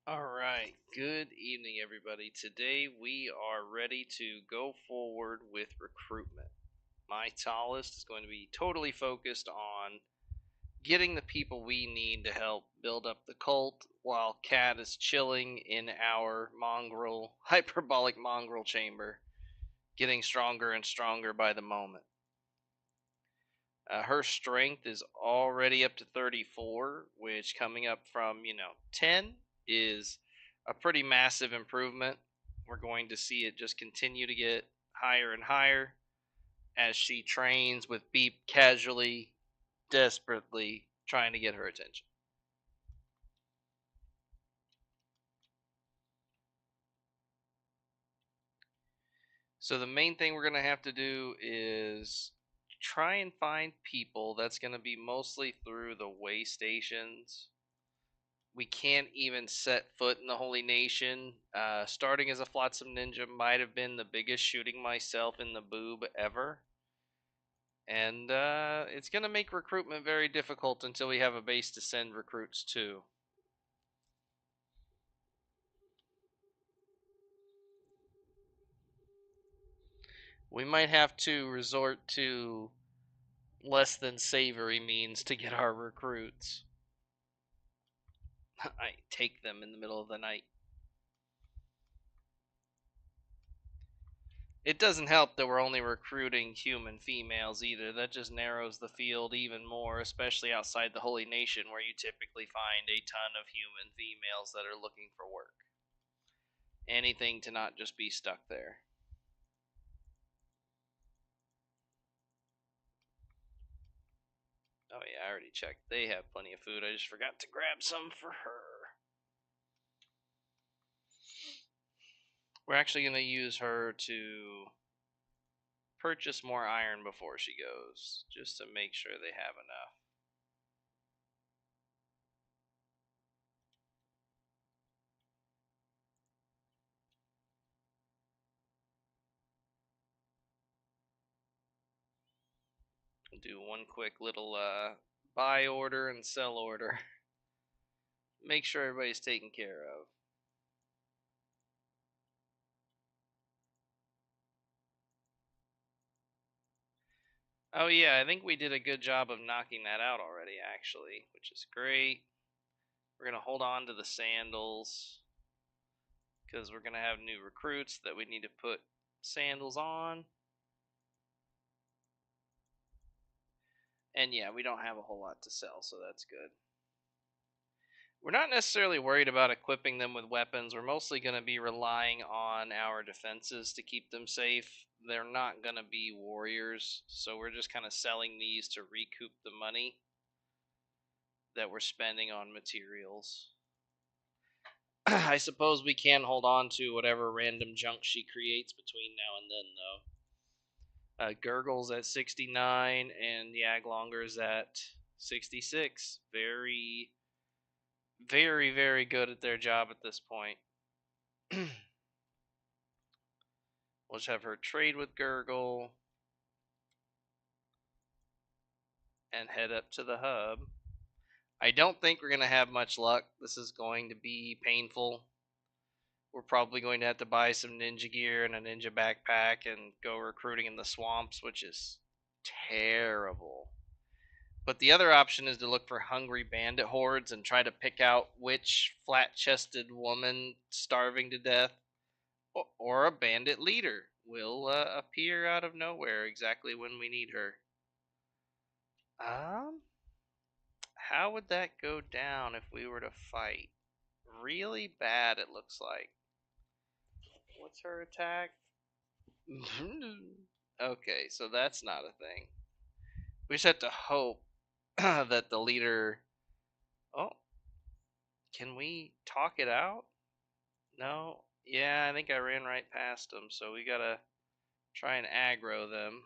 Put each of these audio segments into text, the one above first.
All right. Good evening, everybody. Today we are ready to go forward with recruitment. My tallest is going to be totally focused on getting the people we need to help build up the cult, while Cat is chilling in our hyperbolic mongrel chamber, getting stronger and stronger by the moment. Her strength is already up to 34, which coming up from, 10 is a pretty massive improvement. We're going to see it just continue to get higher and higher as she trains with Beep casually, desperately trying to get her attention. So the main thing we're going to have to do is try and find people. That's going to be mostly through the way stations. We can't even set foot in the Holy Nation. Starting as a Flotsam Ninja might have been the biggest shooting myself in the boob ever. And it's going to make recruitment very difficult until we have a base to send recruits to. We might have to resort to less than savory means to get our recruits. I take them in the middle of the night. It doesn't help that we're only recruiting human females either. That just narrows the field even more, especially outside the Holy Nation, where you typically find a ton of human females that are looking for work. Anything to not just be stuck there. Oh yeah, I already checked. They have plenty of food. I just forgot to grab some for her. We're actually going to use her to purchase more iron before she goes, just to make sure they have enough. We'll do one quick little buy order and sell order. Make sure everybody's taken care of. Oh yeah, I think we did a good job of knocking that out already, actually, which is great. We're gonna hold on to the sandals because we're gonna have new recruits that we need to put sandals on. And yeah, we don't have a whole lot to sell, so that's good. We're not necessarily worried about equipping them with weapons. We're mostly going to be relying on our defenses to keep them safe. They're not going to be warriors, so we're just kind of selling these to recoup the money that we're spending on materials. I suppose we can hold on to whatever random junk she creates between now and then, though. Gurgle's at 69, and Yaglonger's at 66. Very, very, very good at their job at this point. We'll just have her trade with Gurgle and head up to the hub. I don't think we're going to have much luck. This is going to be painful. We're probably going to have to buy some ninja gear and a ninja backpack and go recruiting in the swamps, which is terrible. But the other option is to look for hungry bandit hordes and try to pick out which flat-chested woman starving to death or a bandit leader will appear out of nowhere exactly when we need her. How would that go down if we were to fight? Really bad, it looks like. What's her attack? Okay, so that's not a thing. We just have to hope that the leader. Oh, can we talk it out? No. Yeah, I think I ran right past them, so we gotta try and aggro them.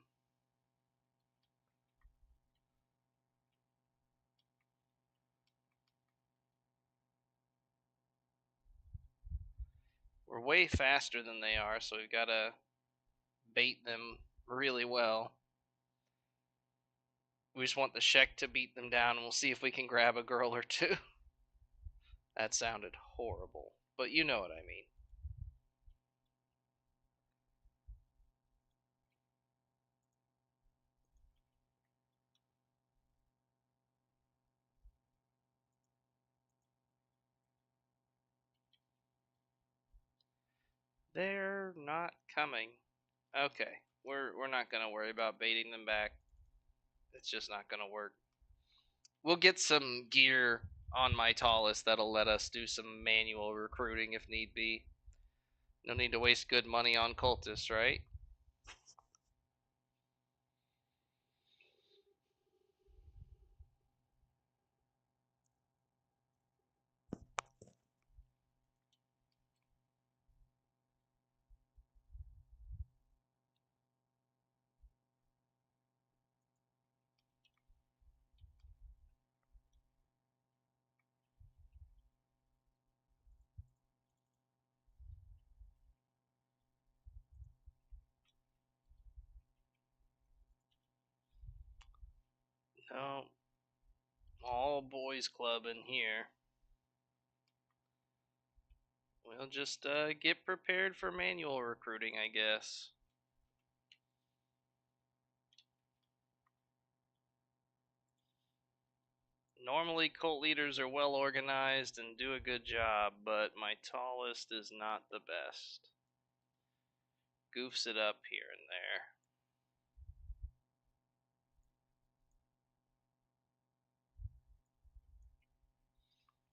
We're way faster than they are, so we've gotta bait them really well. We just want the Shek to beat them down, and we'll see if we can grab a girl or two. That sounded horrible, but you know what I mean. They're not coming. Okay, we're not gonna worry about baiting them back. It's just not gonna work. We'll get some gear on my tallest that'll let us do some manual recruiting if need be. No need to waste good money on cultists, right? No, all boys club in here. We'll just get prepared for manual recruiting, I guess. Normally, cult leaders are well organized and do a good job, but my tallest is not the best. Goofs it up here and there.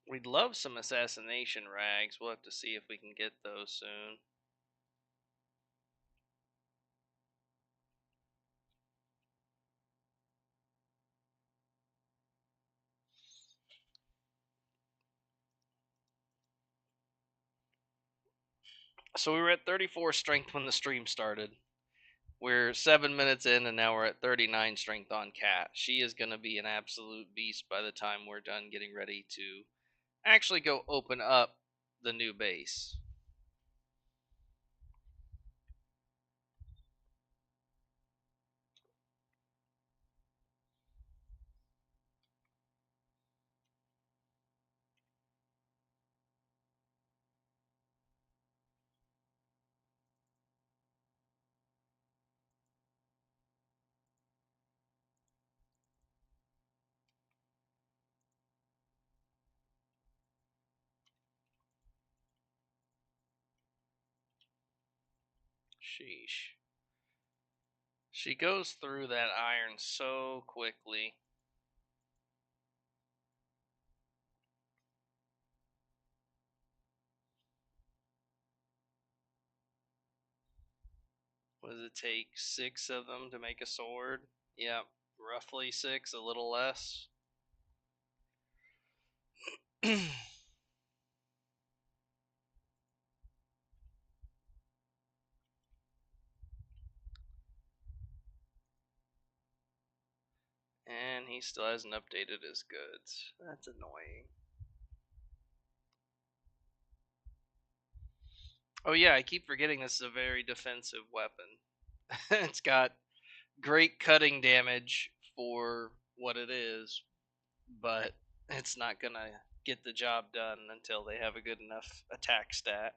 We'd love some assassination rags. We'll have to see if we can get those soon. So we were at 34 strength when the stream started. We're 7 minutes in, and now we're at 39 strength on Cat. She is going to be an absolute beast by the time we're done getting ready to actually go open up the new base. Sheesh. She goes through that iron so quickly. What does it take? 6 of them to make a sword? Yep, roughly 6, a little less. And he still hasn't updated his goods. That's annoying. Oh yeah, I keep forgetting this is a very defensive weapon. It's got great cutting damage for what it is, but it's not gonna get the job done until they have a good enough attack stat.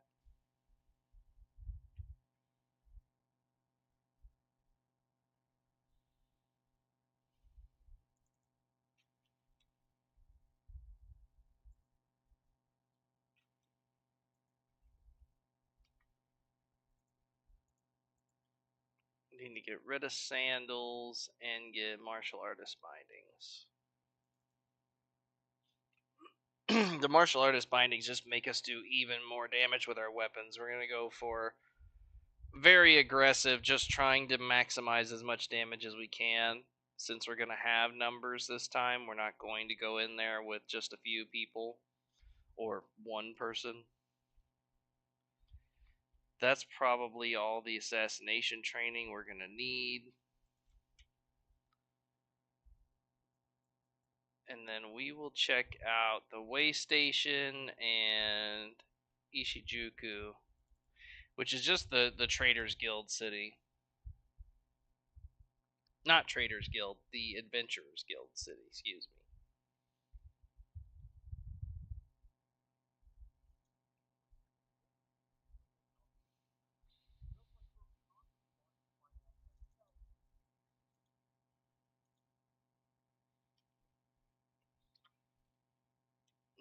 Need to get rid of sandals and get martial artist bindings. The martial artist bindings just make us do even more damage with our weapons. We're gonna go for very aggressive, just trying to maximize as much damage as we can. Since we're gonna have numbers this time, we're not going to go in there with just a few people or one person. That's probably all the assassination training we're gonna need. And then we will check out the way station and Ishijuku, which is just the Traders Guild city. Not Traders Guild, the Adventurers Guild city, excuse me.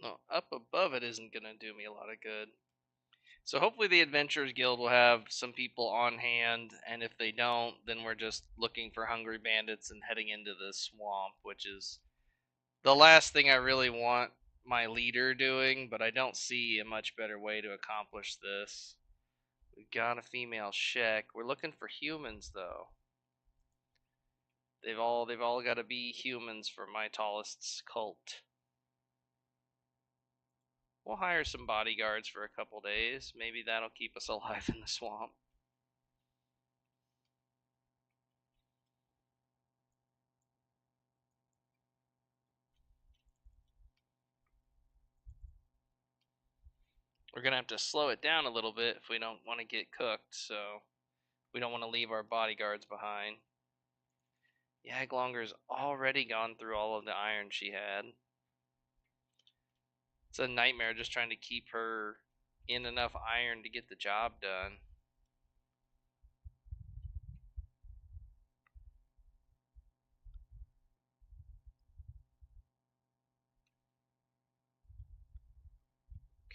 No, up above it isn't going to do me a lot of good. So hopefully the Adventurers Guild will have some people on hand, and if they don't, then we're just looking for hungry bandits and heading into the swamp, which is the last thing I really want my leader doing, but I don't see a much better way to accomplish this. We've got a female Shek. We're looking for humans though. They've all got to be humans for my tallest's cult. We'll hire some bodyguards for a couple days. Maybe that'll keep us alive in the swamp. We're gonna have to slow it down a little bit if we don't want to get cooked, so we don't want to leave our bodyguards behind. Yaglonger's already gone through all of the iron she had. It's a nightmare just trying to keep her in enough iron to get the job done.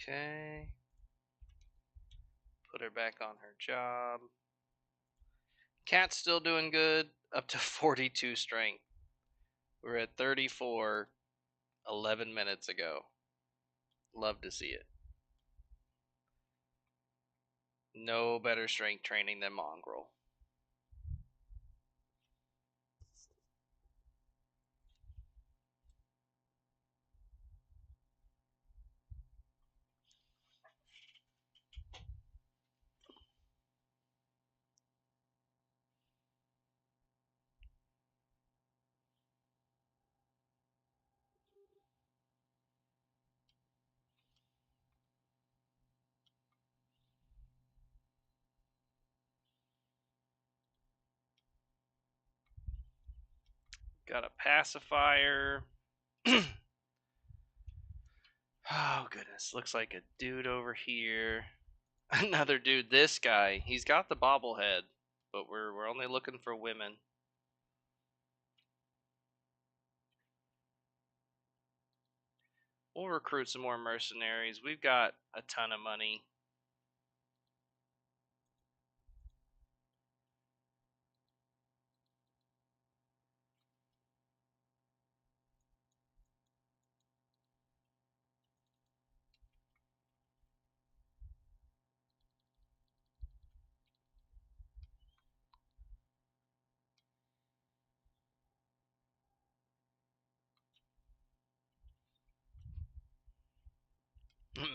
Okay. Put her back on her job. Cat's still doing good, up to 42 strength. We're at 34 11 minutes ago. Love to see it. No better strength training than Mongrel. Got a pacifier. Oh, goodness. Looks like a dude over here. Another dude. This guy. He's got the bobblehead, but we're only looking for women. We'll recruit some more mercenaries. We've got a ton of money.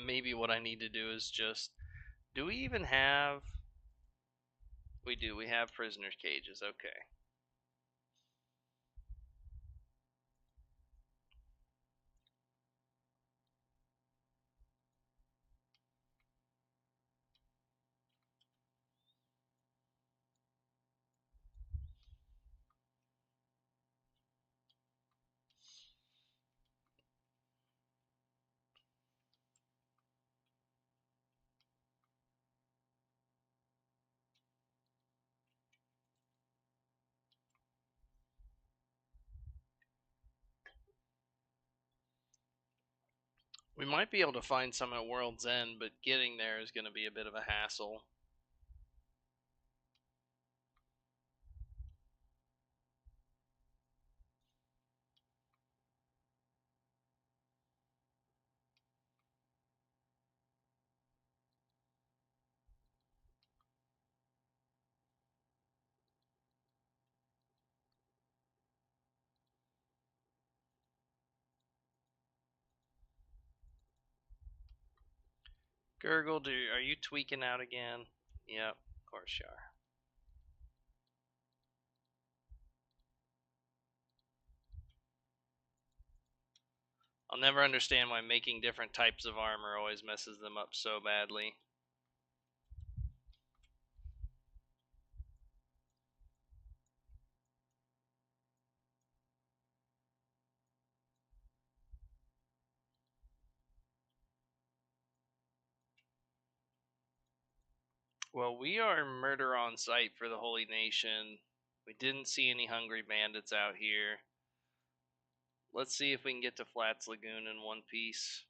Maybe what I need to do is just... Do we even have... We do. We have prisoners' cages. Okay. We might be able to find some at World's End, but getting there is going to be a bit of a hassle. Gurgle, are you tweaking out again? Yep, of course you are. I'll never understand why making different types of armor always messes them up so badly. Well, we are murder on sight for the Holy Nation. We didn't see any hungry bandits out here. Let's see if we can get to Flats Lagoon in one piece.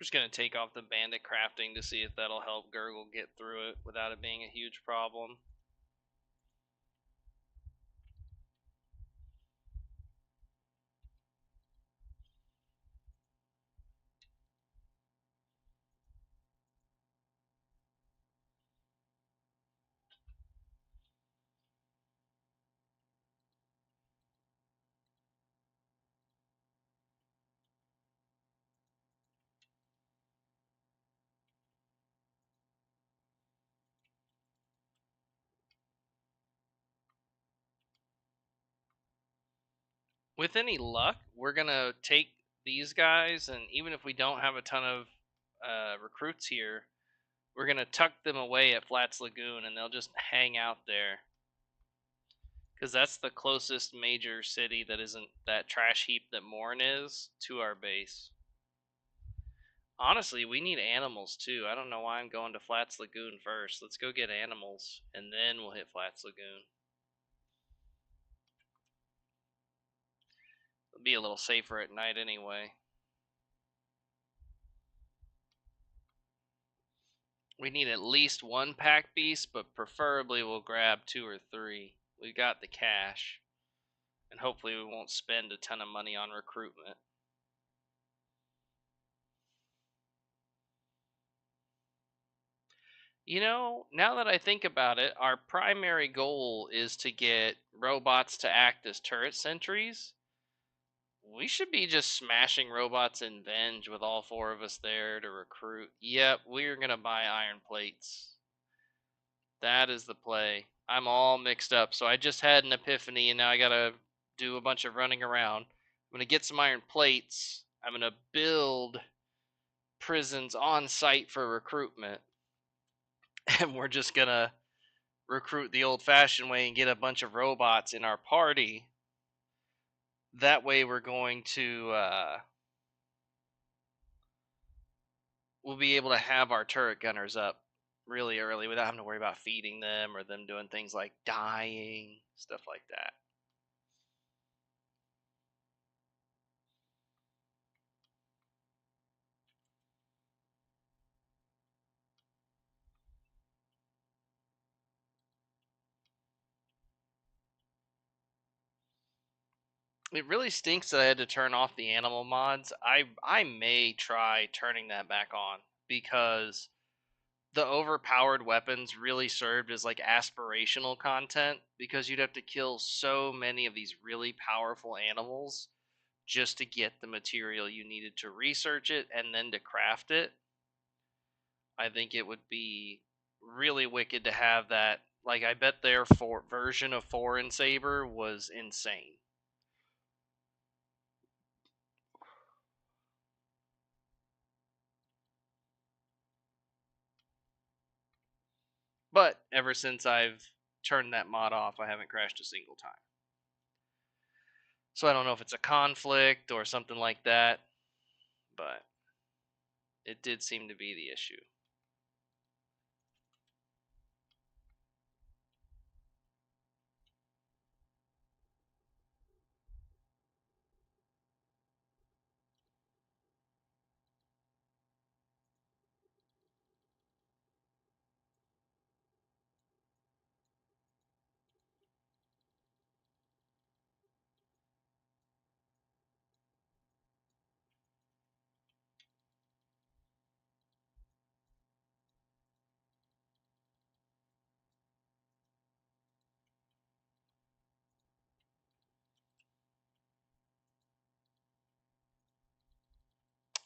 We're just gonna take off the bandit crafting to see if that'll help Gurgle get through it without it being a huge problem. With any luck, we're gonna take these guys, and even if we don't have a ton of recruits here, we're gonna tuck them away at Flats Lagoon, and they'll just hang out there because that's the closest major city that isn't that trash heap that Morn is to our base. Honestly, we need animals too. I don't know why I'm going to Flats Lagoon first. Let's go get animals, and then we'll hit Flats Lagoon. It'll be a little safer at night anyway. We need at least one pack beast, but preferably we'll grab 2 or 3. We got the cash, and hopefully we won't spend a ton of money on recruitment. You know, now that I think about it, our primary goal is to get robots to act as turret sentries. We should be just smashing robots in Venge with all 4 of us there to recruit. Yep, we're going to buy iron plates. That is the play. I'm all mixed up. So I just had an epiphany, and now I gotta do a bunch of running around. I'm gonna get some iron plates. I'm gonna build prisons on site for recruitment. And we're just gonna recruit the old fashioned way and get a bunch of robots in our party. That way we're going to we'll be able to have our turret gunners up really early without having to worry about feeding them or them doing things like dying, stuff like that. It really stinks that I had to turn off the animal mods. I may try turning that back on because the overpowered weapons really served as like aspirational content because you'd have to kill so many of these really powerful animals just to get the material you needed to research it and then to craft it. I think it would be really wicked to have that. Like I bet their version of Foreign Saber was insane. But ever since I've turned that mod off, I haven't crashed a single time. So I don't know if it's a conflict or something like that, but it did seem to be the issue.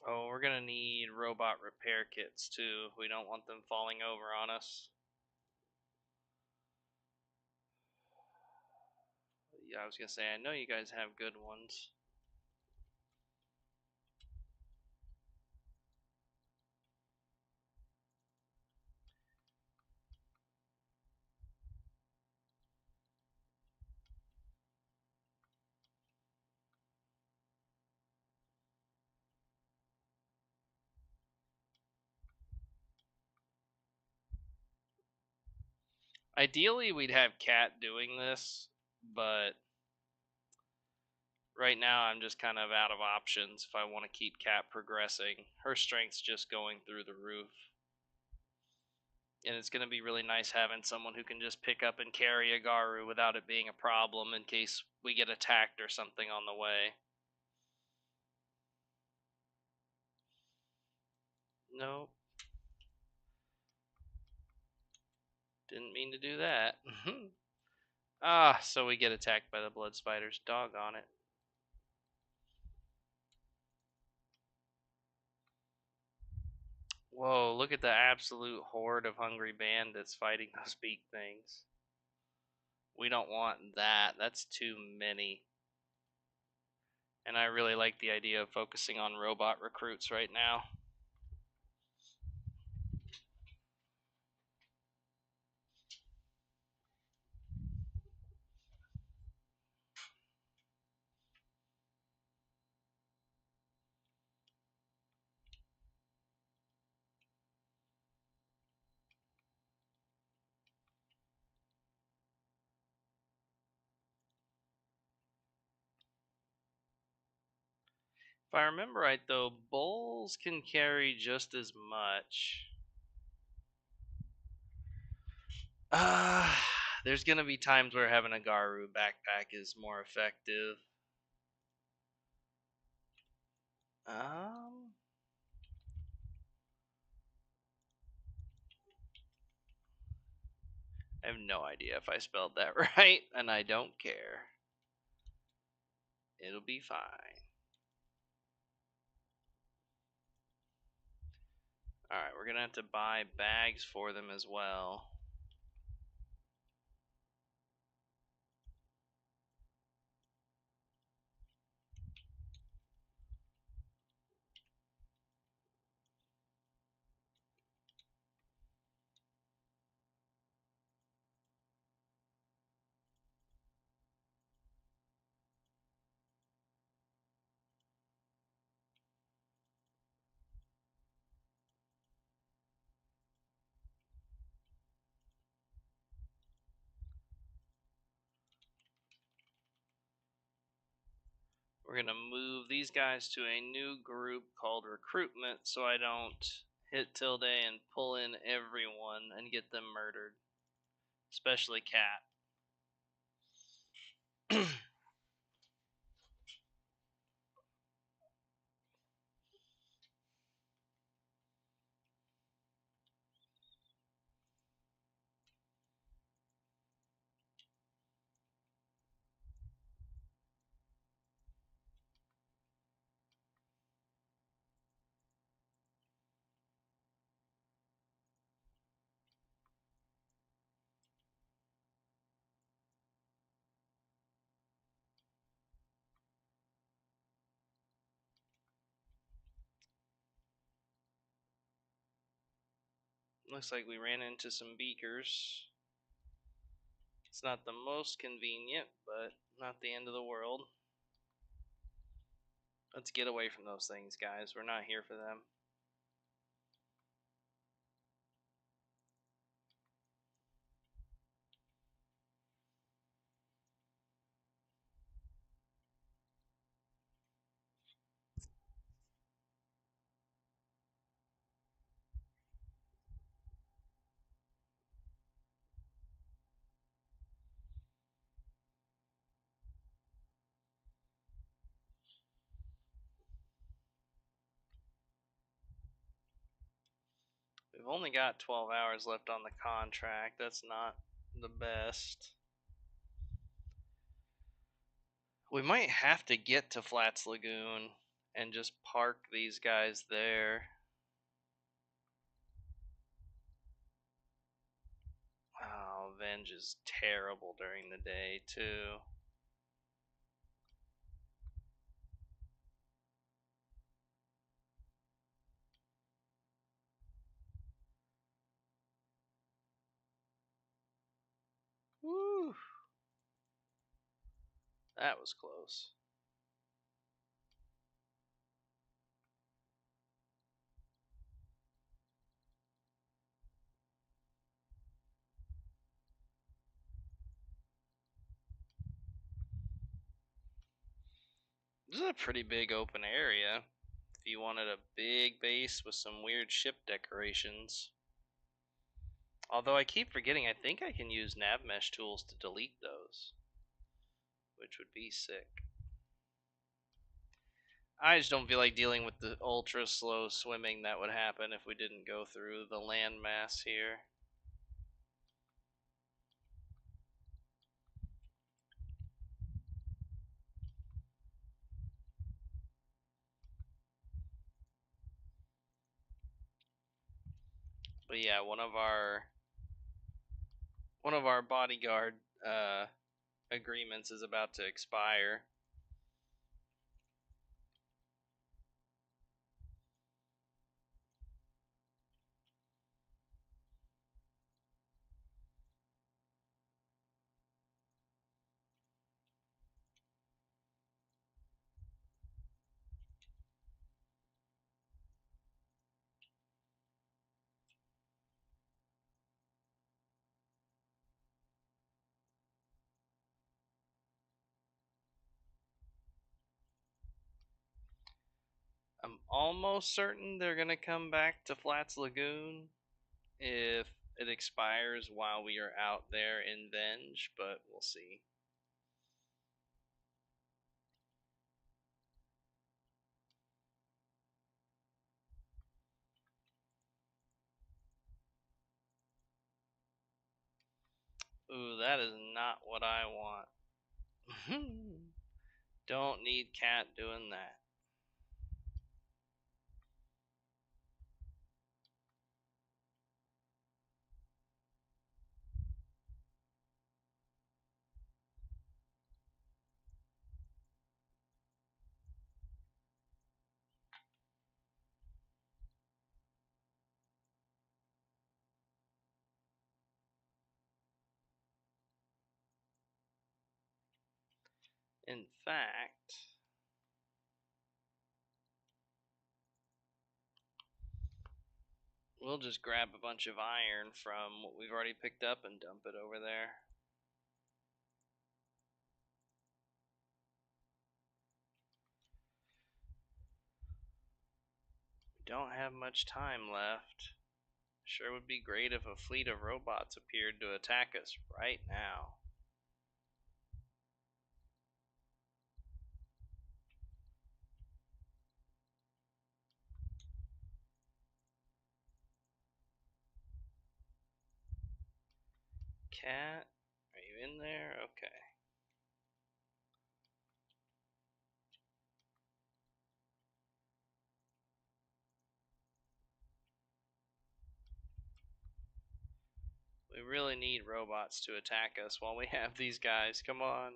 Oh, we're gonna need robot repair kits too. We don't want them falling over on us. Yeah, I was gonna say, I know you guys have good ones. Ideally, we'd have Kat doing this, but right now I'm just kind of out of options if I want to keep Kat progressing. Her strength's just going through the roof. And it's going to be really nice having someone who can just pick up and carry a Garu without it being a problem in case we get attacked or something on the way. Nope. Didn't mean to do that. So we get attacked by the blood spiders. Doggone it. Whoa, look at the absolute horde of hungry bandits fighting those beak things. We don't want that. That's too many. And I really like the idea of focusing on robot recruits right now. If I remember right, though, bulls can carry just as much. There's gonna be times where having a Garu backpack is more effective. Um, I have no idea if I spelled that right, and I don't care. It'll be fine. Alright, we're gonna have to buy bags for them as well. We're gonna move these guys to a new group called recruitment so I don't hit tilde and pull in everyone and get them murdered. Especially Cat. Looks like we ran into some beakers. It's not the most convenient, but not the end of the world. Let's get away from those things, guys. We're not here for them. We've only got 12 hours left on the contract. That's not the best. We might have to get to Flats Lagoon and just park these guys there. Oh, Venge is terrible during the day, too. Woo! That was close. This is a pretty big open area. If you wanted a big base with some weird ship decorations. Although I keep forgetting, I think I can use nav mesh tools to delete those, which would be sick. I just don't feel like dealing with the ultra slow swimming that would happen if we didn't go through the landmass here. But yeah, one of our bodyguard agreements is about to expire. I'm almost certain they're gonna come back to Flats Lagoon if it expires while we are out there in Venge, but we'll see. Ooh, that is not what I want. Don't need Cat doing that. In fact, we'll just grab a bunch of iron from what we've already picked up and dump it over there. We don't have much time left. Sure would be great if a fleet of robots appeared to attack us right now. Cat, are you in there? Okay. We really need robots to attack us while we have these guys. Come on.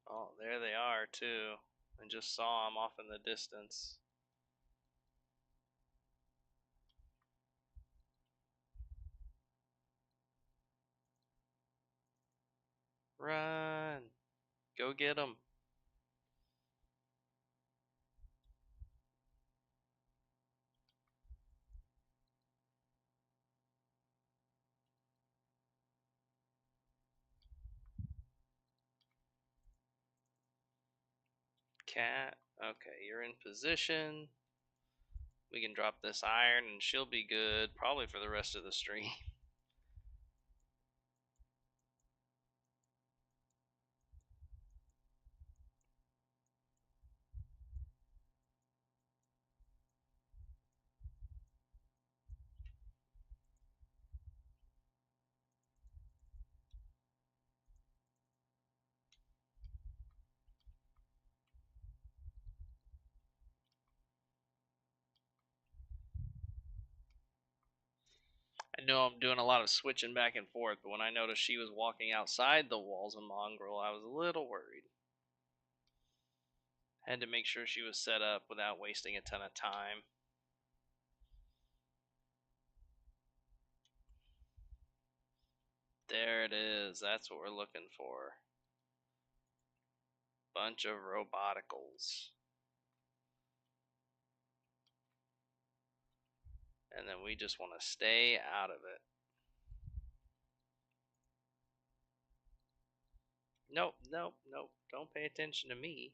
Oh, there they are, too. I just saw them off in the distance. Run! Go get them. Cat, okay, you're in position. We can drop this iron and she'll be good probably for the rest of the stream. I know I'm doing a lot of switching back and forth, but when I noticed she was walking outside the walls of Mongrel, I was a little worried. Had to make sure she was set up without wasting a ton of time. There it is. That's what we're looking for. Bunch of roboticals. And then we just want to stay out of it. Nope, nope, nope. Don't pay attention to me.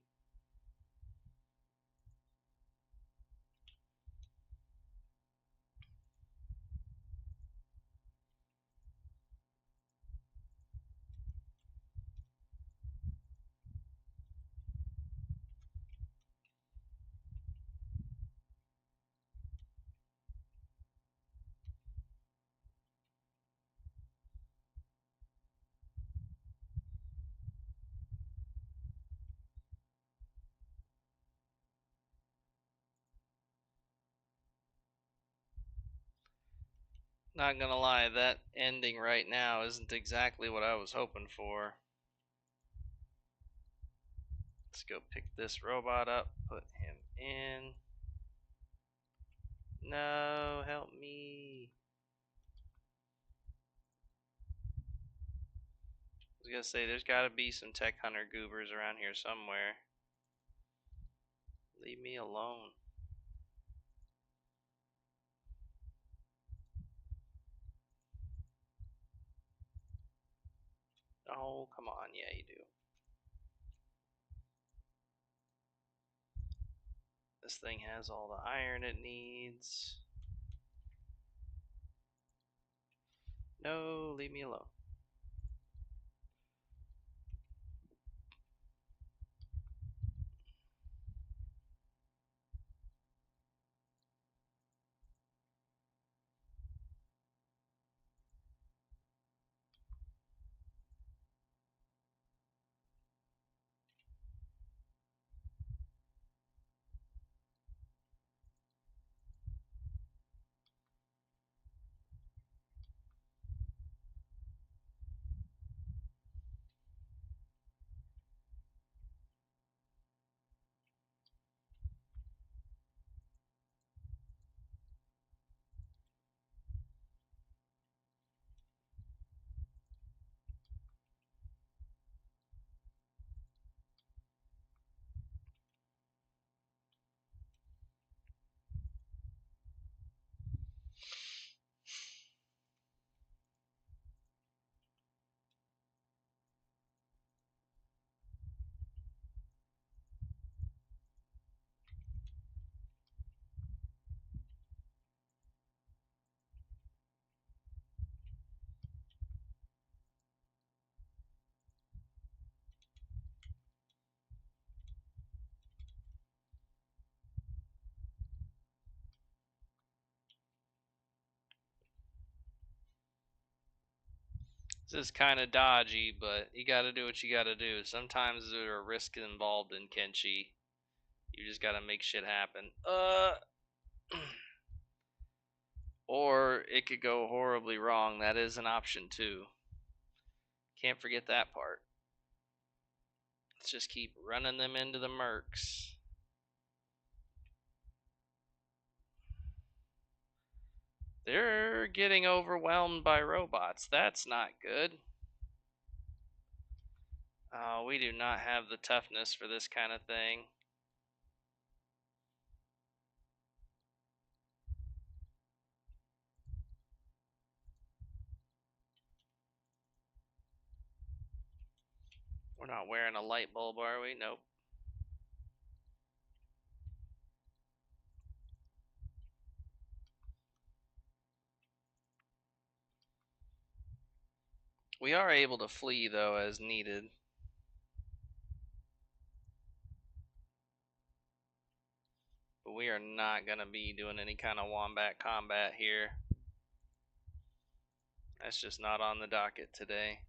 Not gonna lie, that ending right now isn't exactly what I was hoping for. Let's go pick this robot up, put him in. No, help me. I was gonna say, there's gotta be some tech hunter goobers around here somewhere. Leave me alone. Oh, come on. Yeah, you do. This thing has all the iron it needs. No, leave me alone. This is kind of dodgy, but you gotta do what you gotta do. Sometimes there are risks involved in Kenshi. You just gotta make shit happen. Or it could go horribly wrong. That is an option too. Can't forget that part. Let's just keep running them into the mercs. They're getting overwhelmed by robots. That's not good. Oh, we do not have the toughness for this kind of thing. We're not wearing a light bulb, are we? Nope. We are able to flee, though, as needed. But we are not going to be doing any kind of wombat combat here. That's just not on the docket today.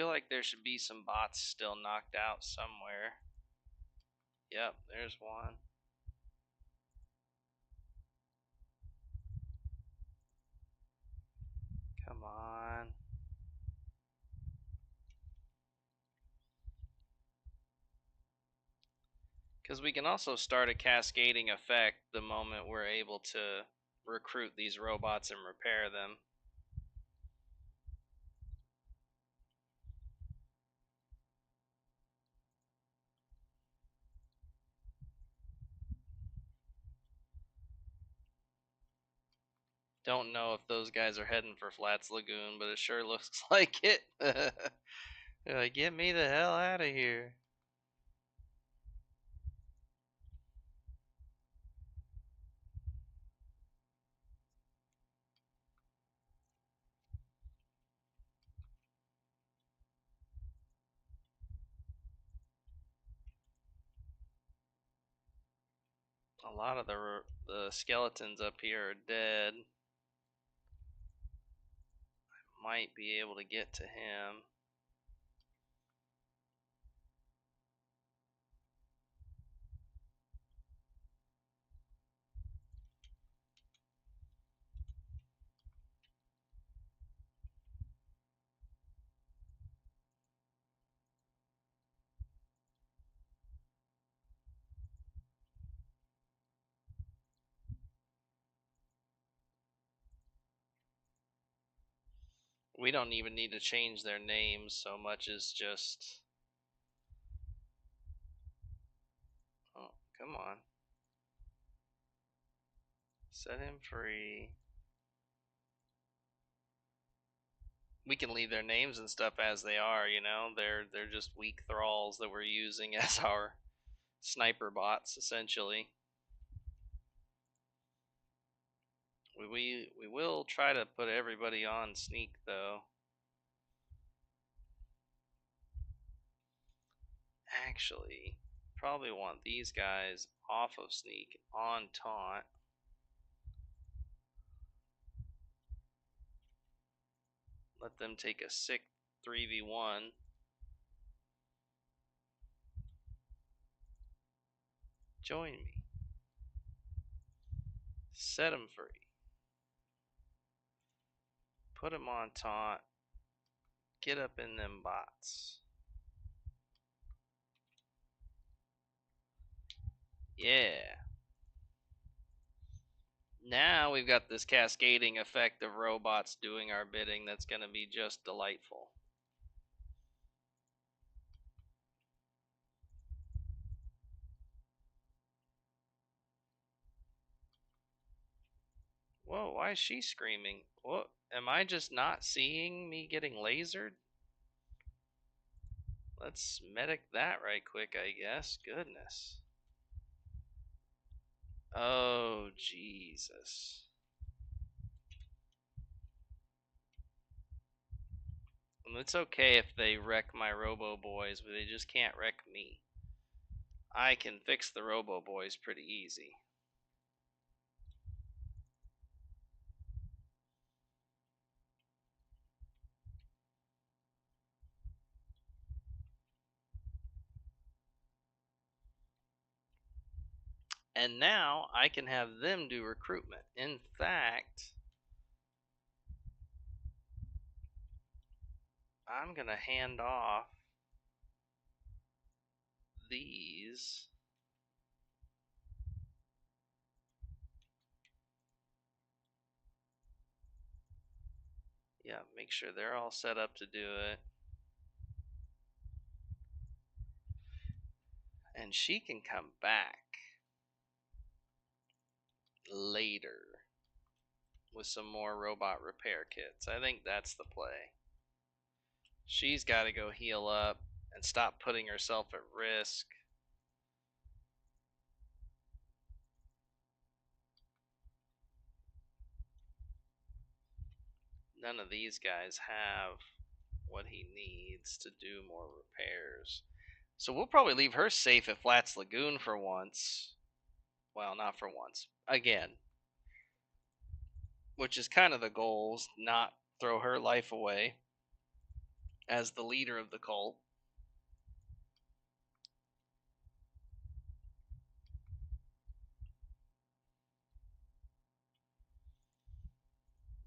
feel like there should be some bots still knocked out somewhere. Yep, there's one. Come on. Because we can also start a cascading effect the moment we're able to recruit these robots and repair them. Don't know if those guys are heading for Flats Lagoon, but it sure looks like it. They're like, get me the hell out of here. A lot of the skeletons up here are dead. Might be able to get to him. We don't even need to change their names so much as just... Oh, come on. Set him free. We can leave their names and stuff as they are, you know? They're just weak thralls that we're using as our sniper bots, essentially. We will try to put everybody on sneak, though. Actually, probably want these guys off of sneak on taunt. Let them take a sick 3v1. Join me. Set them free. Put them on taunt. Get up in them bots. Yeah. Now we've got this cascading effect of robots doing our bidding that's going to be just delightful. Whoa, why is she screaming? What? Am I just not seeing me getting lasered? Let's medic that right quick, I guess. Goodness. Oh, Jesus. And it's okay if they wreck my Robo Boys, but they just can't wreck me. I can fix the Robo Boys pretty easy. And now I can have them do recruitment. In fact, I'm going to hand off these. Yeah, make sure they're all set up to do it. And she can come back later with some more robot repair kits. I think that's the play. She's got to go heal up and stop putting herself at risk. None of these guys have what he needs to do more repairs. So we'll probably leave her safe at Flats Lagoon for once. Well, not for once. Again. Which is kind of the goal, not throw her life away. as the leader of the cult.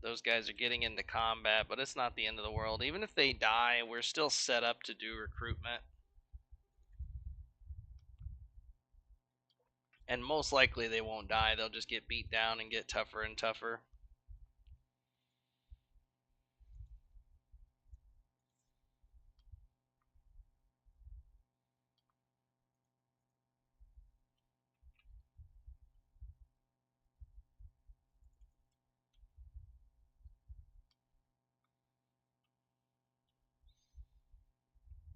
Those guys are getting into combat, but it's not the end of the world. Even if they die, we're still set up to do recruitment. And most likely they won't die. They'll just get beat down and get tougher and tougher.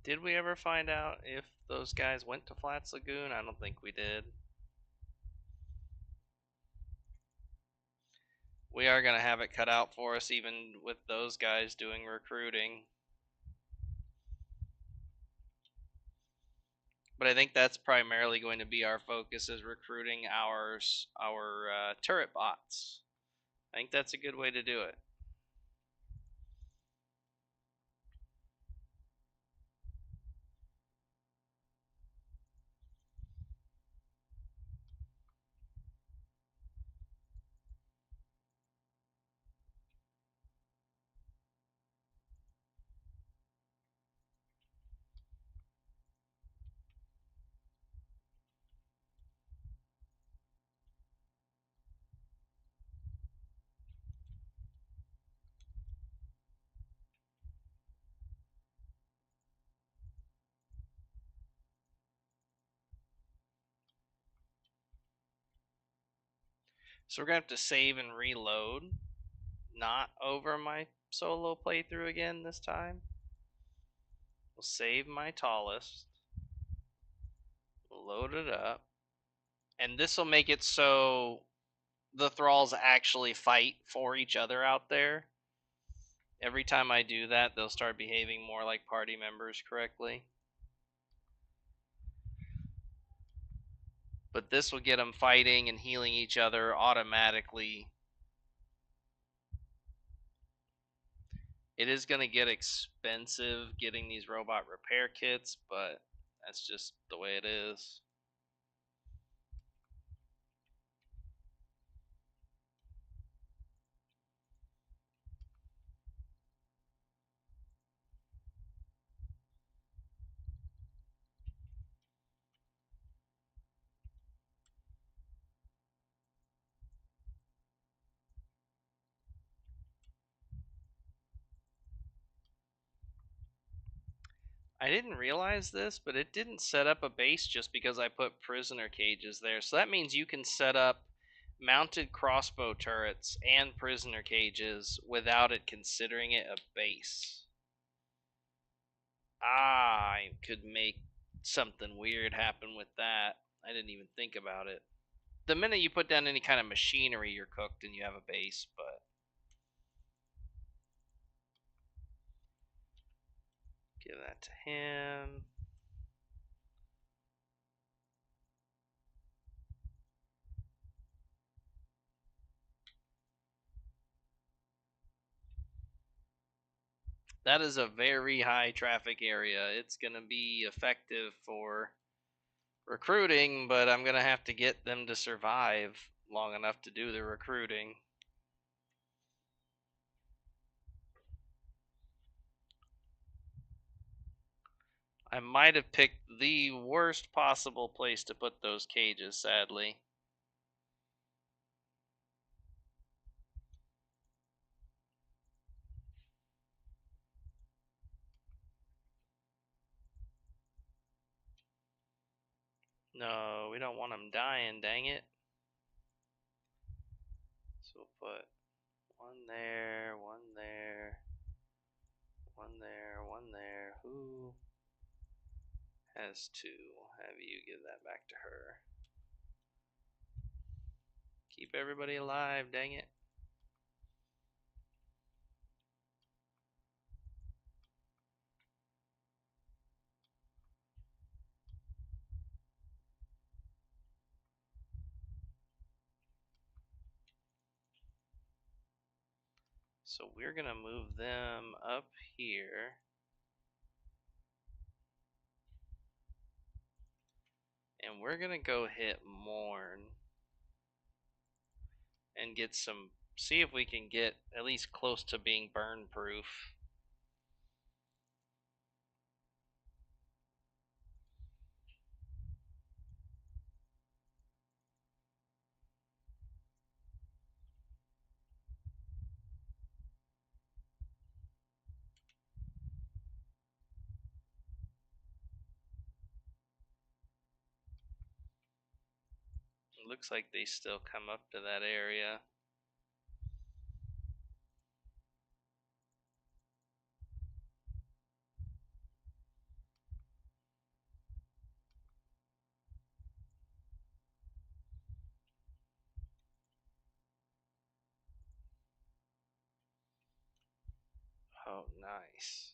Did we ever find out if those guys went to Flats Lagoon? I don't think we did. We are going to have it cut out for us even with those guys doing recruiting. But I think that's primarily going to be our focus, is recruiting our turret bots. I think that's a good way to do it. So we're going to have to save and reload. Not over my solo playthrough again this time. We'll save my tallest. Load it up. And this will make it so the thralls actually fight for each other out there. Every time I do that, they'll start behaving more like party members correctly. But this will get them fighting and healing each other automatically. It is going to get expensive getting these robot repair kits, but that's just the way it is. I didn't realize this, but it didn't set up a base just because I put prisoner cages there. So that means you can set up mounted crossbow turrets and prisoner cages without it considering it a base. I could make something weird happen with that. I didn't even think about it. The minute you put down any kind of machinery, you're cooked and you have a base, but give that to him. That is a very high traffic area. It's going to be effective for recruiting, but I'm going to have to get them to survive long enough to do the recruiting. I might have picked the worst possible place to put those cages, sadly. No, we don't want them dying, dang it. So we'll put one there, one there, one there, one there. Who has two? Have you give that back to her. Keep everybody alive, dang it. So we're going to move them up here. And we're gonna go hit Morn and get some, see if we can get at least close to being burn proof. It looks like they still come up to that area. Oh, nice.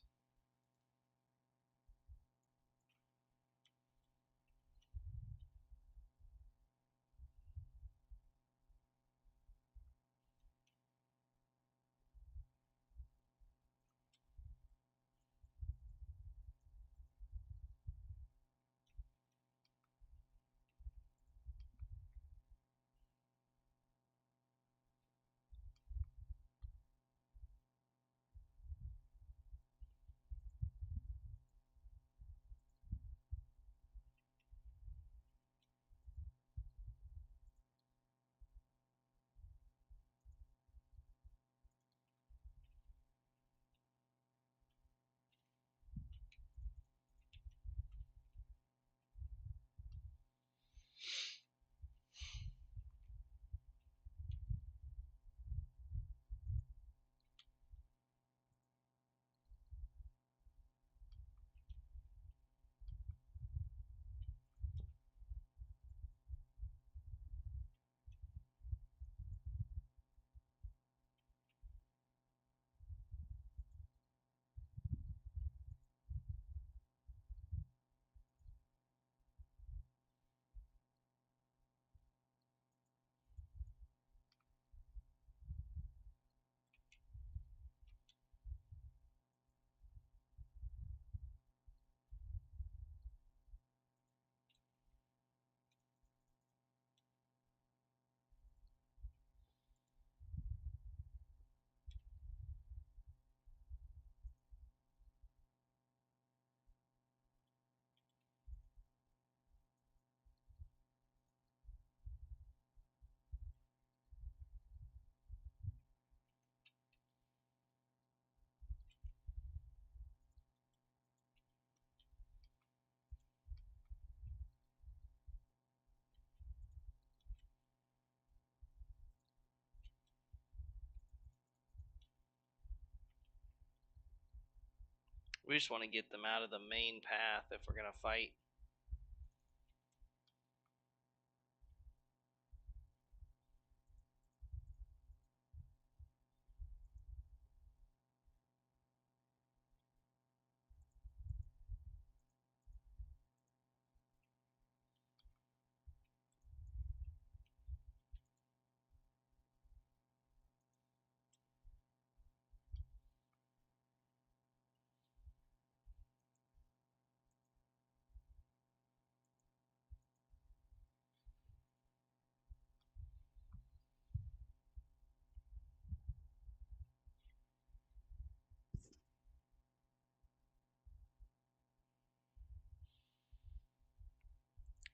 We just want to get them out of the main path if we're gonna fight.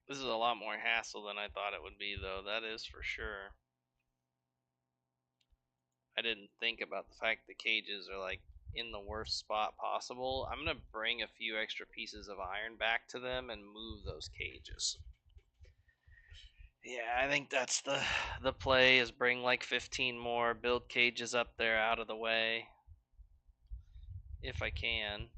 This is a lot more hassle than I thought it would be, though. That is for sure. I didn't think about the fact the cages are like in the worst spot possible. I'm gonna bring a few extra pieces of iron back to them and move those cages. Yeah, I think that's the play is bring like 15 more, build cages up there out of the way if I can.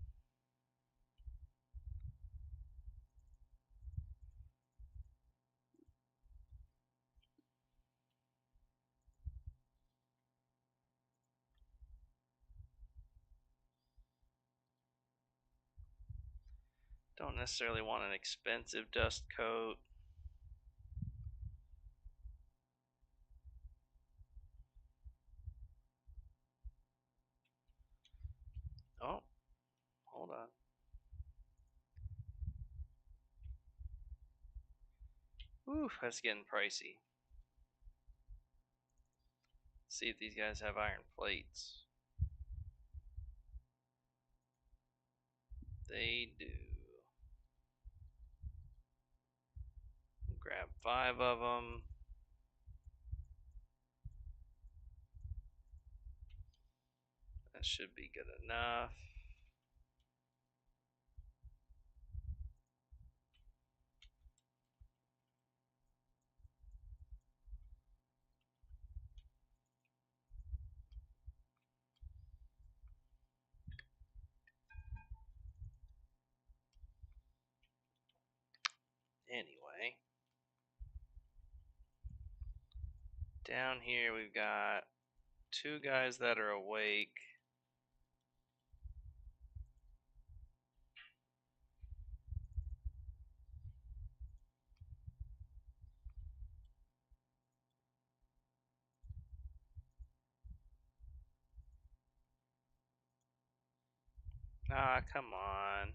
Don't necessarily want an expensive dust coat. Oh, hold on. Whew, that's getting pricey. Let's see if these guys have iron plates. They do. Grab 5 of them. That should be good enough. Anyway, down here we've got 2 guys that are awake. Ah, come on.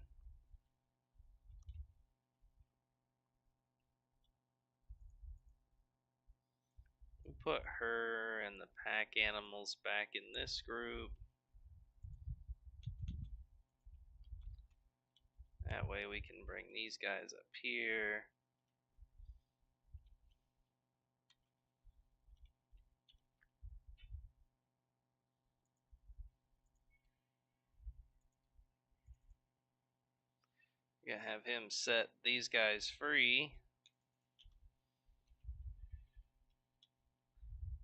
We'll put her and the pack animals back in this group. That way we can bring these guys up here. We're gonna have him set these guys free.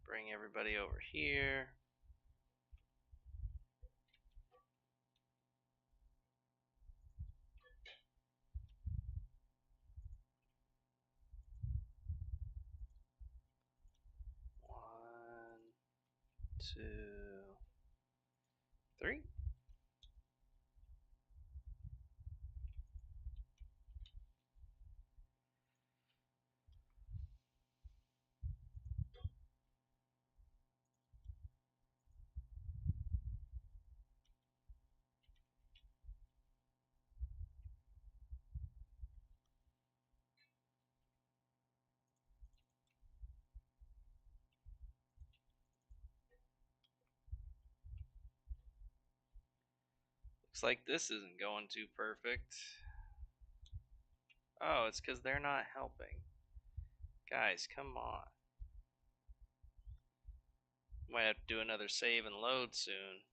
Bring everybody over here. One, two, three. Looks like this isn't going too perfect. Oh, it's because they're not helping. Guys, come on. Might have to do another save and load soon.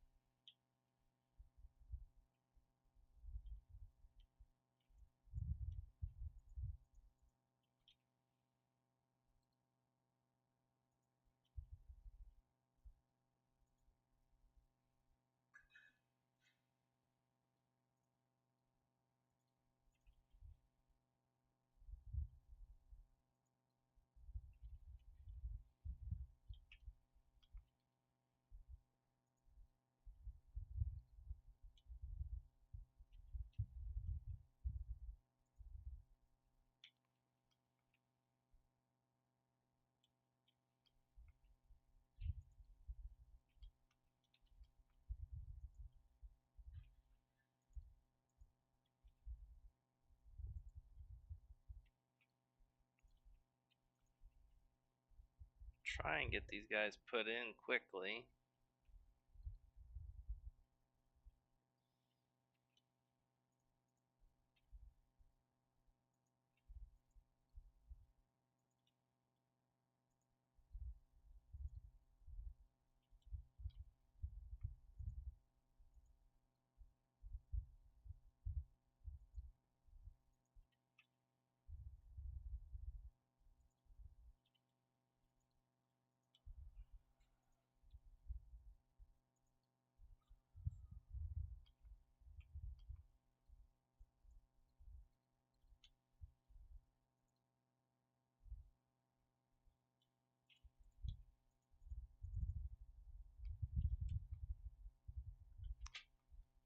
Try and get these guys put in quickly.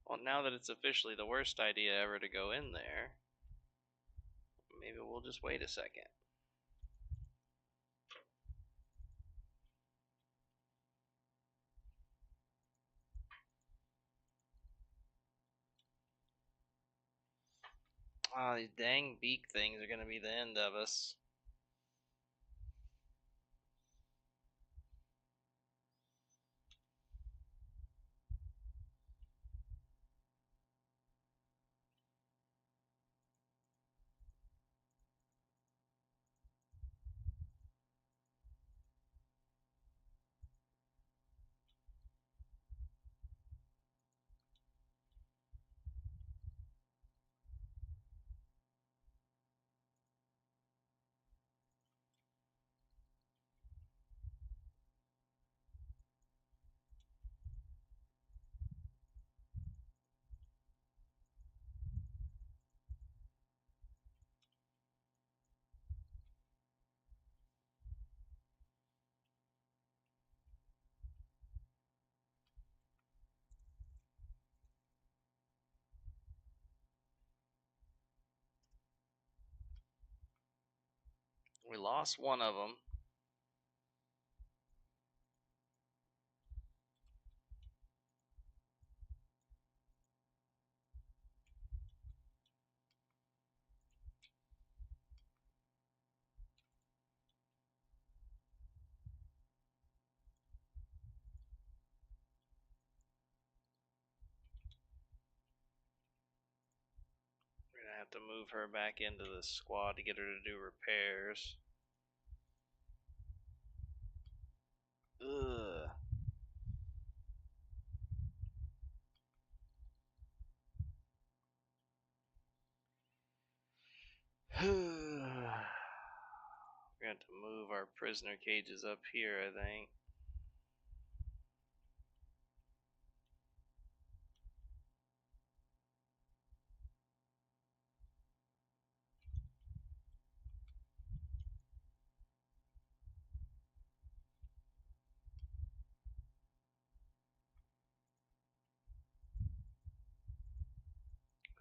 Well, now that it's officially the worst idea ever to go in there, maybe we'll just wait a second. Ah, these dang beak things are going to be the end of us. We lost one of them. We're going to have to move her back into the squad to get her to do repairs. Ugh. We're going to move our prisoner cages up here, I think.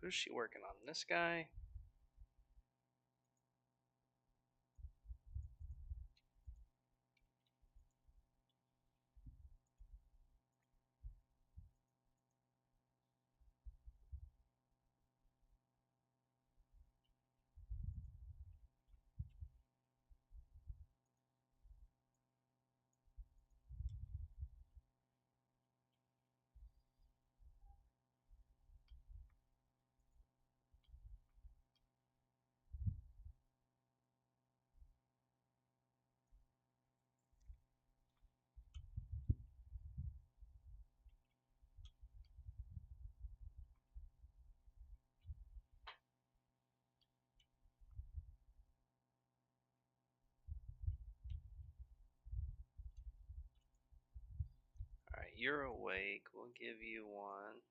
Who's she working on? This guy? Alright, you're awake. We'll give you one.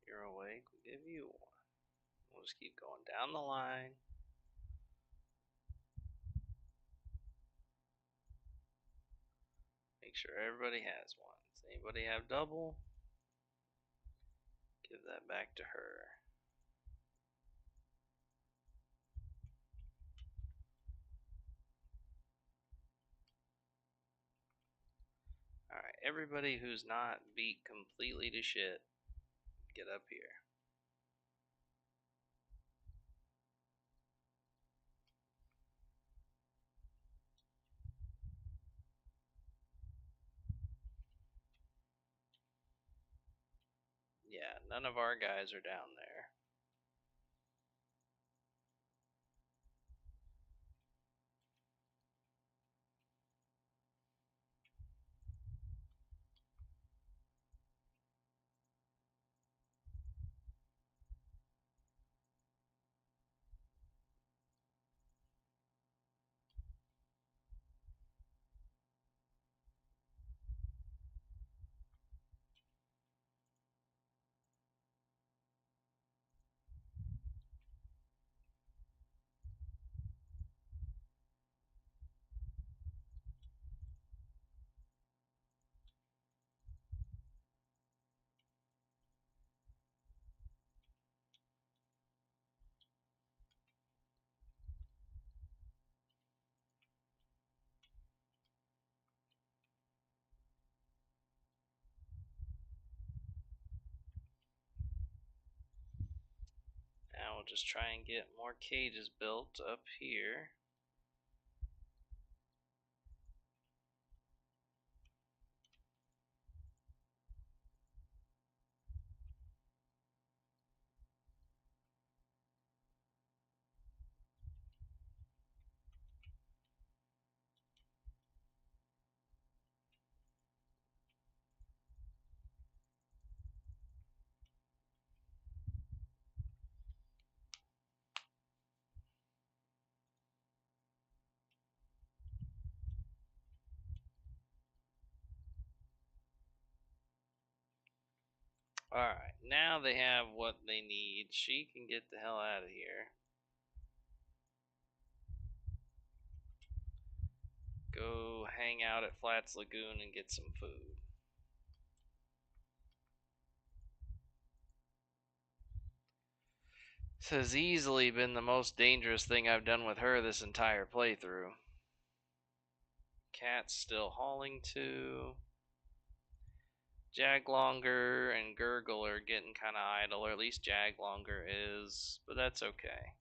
You're awake. We'll give you one. We'll just keep going down the line. Make sure everybody has one. Does anybody have double? Give that back to her. Alright, everybody who's not beat completely to shit, get up here. Yeah, none of our guys are down there. Now we'll just try and get more cages built up here. Alright, now they have what they need. She can get the hell out of here. Go hang out at Flats Lagoon and get some food. This has easily been the most dangerous thing I've done with her this entire playthrough. Cat's still hauling to. Jaglonger and Gurgle are getting kind of idle, or at least Jaglonger is, but that's okay.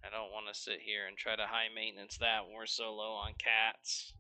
I don't want to sit here and try to high maintenance that when we're so low on cats.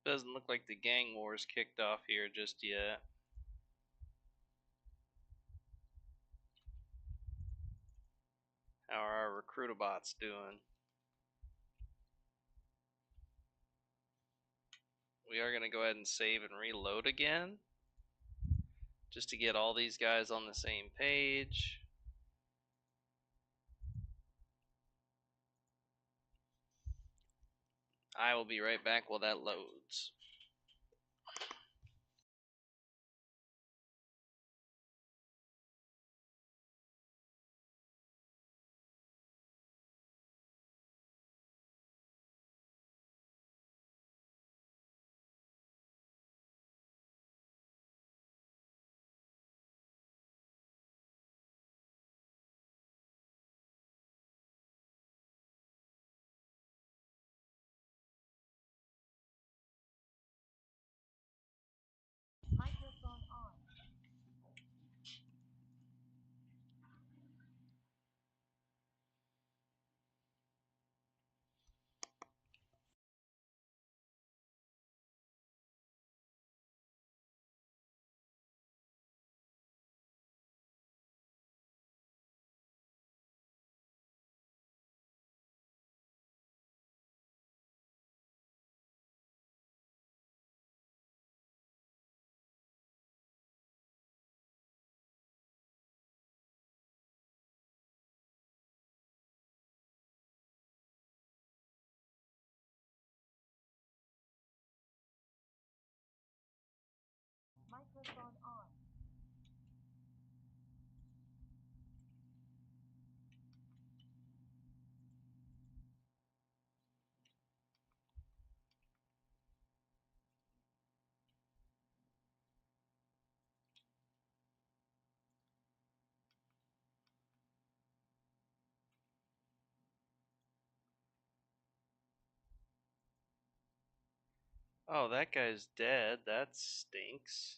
Doesn't look like the gang wars kicked off here just yet. How are our recruitabots doing? We are going to go ahead and save and reload again, just to get all these guys on the same page. I will be right back while that loads. Microphone on. Microphone on. Oh, that guy's dead. That stinks.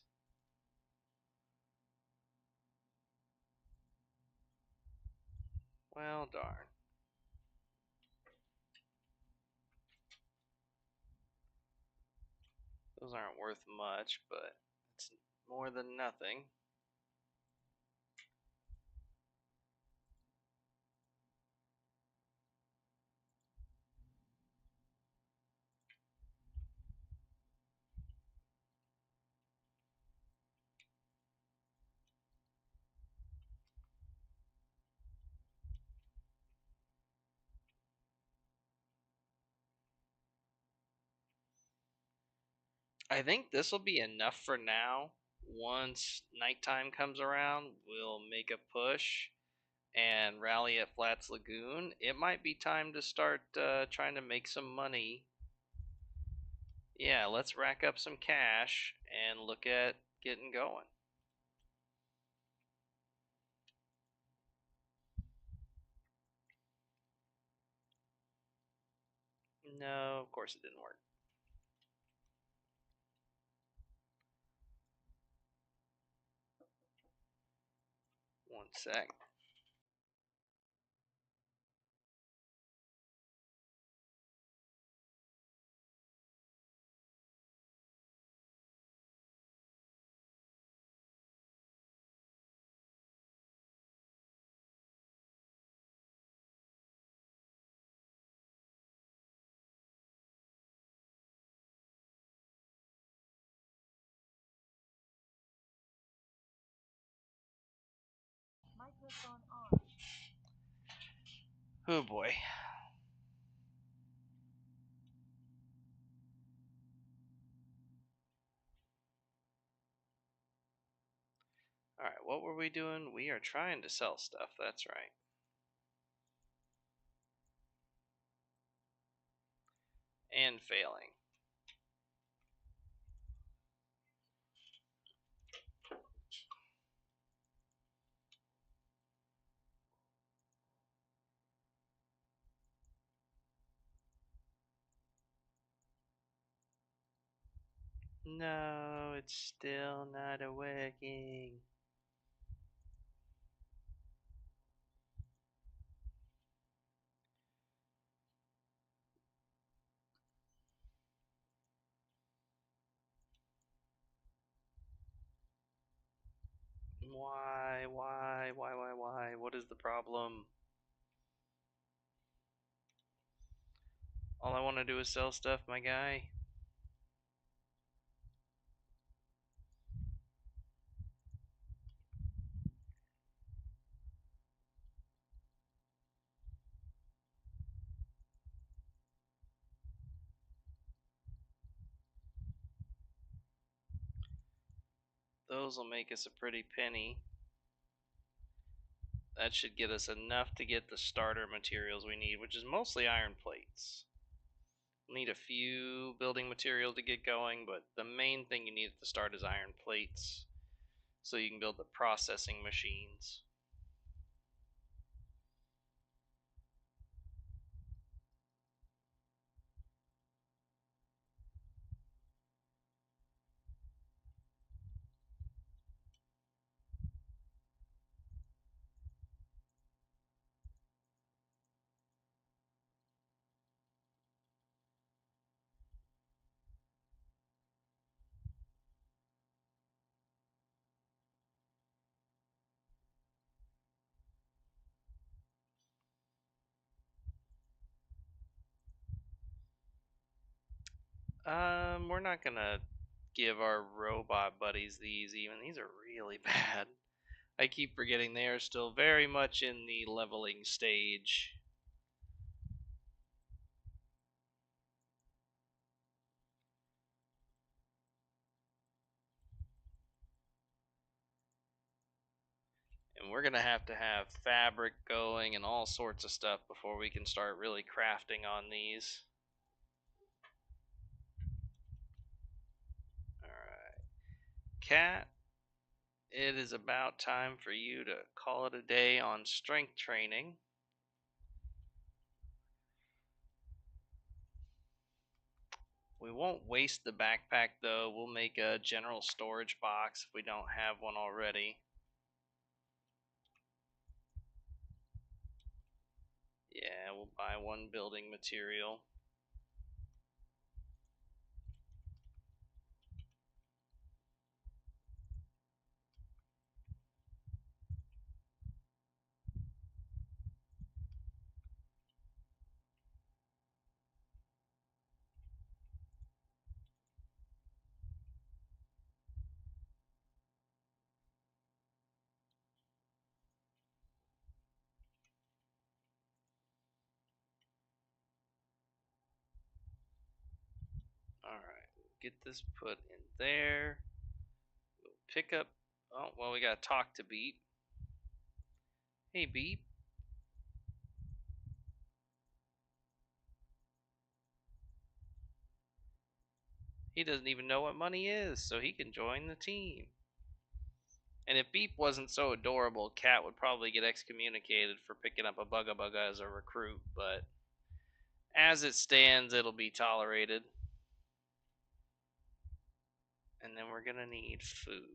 Well, darn. Those aren't worth much, but it's more than nothing. I think this will be enough for now. Once nighttime comes around, we'll make a push and rally at Flats Lagoon, it might be time to start trying to make some money. Yeah, let's rack up some cash and look at getting going. No, of course it didn't work. One sec. Microphone on. Oh boy. Alright, what were we doing? We are trying to sell stuff, that's right. And failing. No, it's still not working. Why? Why? What is the problem? All I want to do is sell stuff, my guy. Those will make us a pretty penny. That should get us enough to get the starter materials we need, which is mostly iron plates. We'll need a few building material to get going, but the main thing you need at the start is iron plates, so you can build the processing machines. We're not gonna give our robot buddies these even. These are really bad. I keep forgetting they are still very much in the leveling stage. And we're gonna have to have fabric going and all sorts of stuff before we can start really crafting on these. Alright. Cat, it is about time for you to call it a day on strength training. We won't waste the backpack though. We'll make a general storage box if we don't have one already. Yeah, we'll buy one building material. Alright, get this put in there. We'll pick up. Oh, well, we got talk to beat. Hey, Beep. He doesn't even know what money is, so he can join the team. And if Beep wasn't so adorable, Cat would probably get excommunicated for picking up a Bugga Bugga as a recruit, but as it stands, it'll be tolerated. And then we're gonna need food.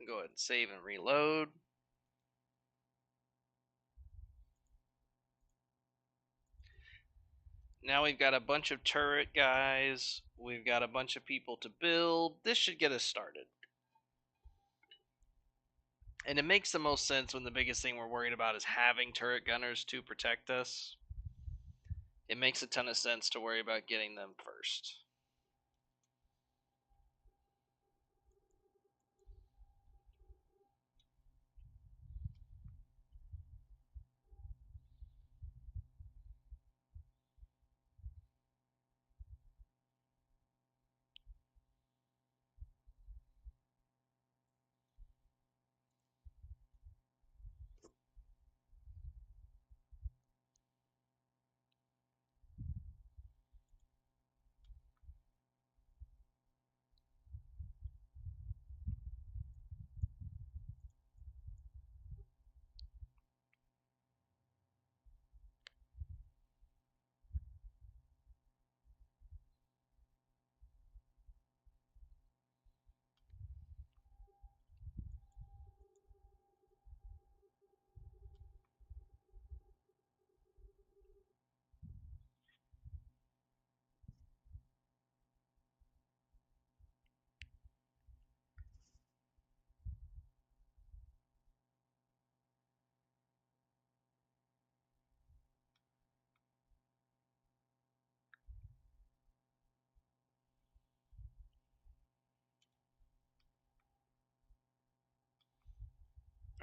Go ahead and save and reload. Now we've got a bunch of turret guys. We've got a bunch of people to build. This should get us started. And it makes the most sense when the biggest thing we're worried about is having turret gunners to protect us. It makes a ton of sense to worry about getting them first.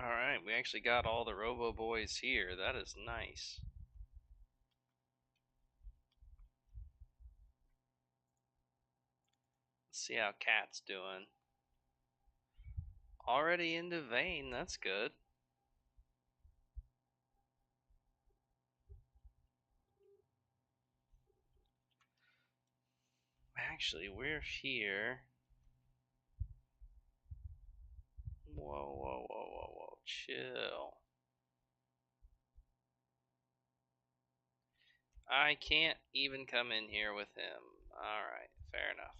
Alright, we actually got all the Robo Boys here. That is nice. Let's see how Cat's doing. Already into Vane, that's good. Actually, we're here. Whoa, whoa, whoa, whoa, whoa. Chill. I can't even come in here with him. Alright, fair enough.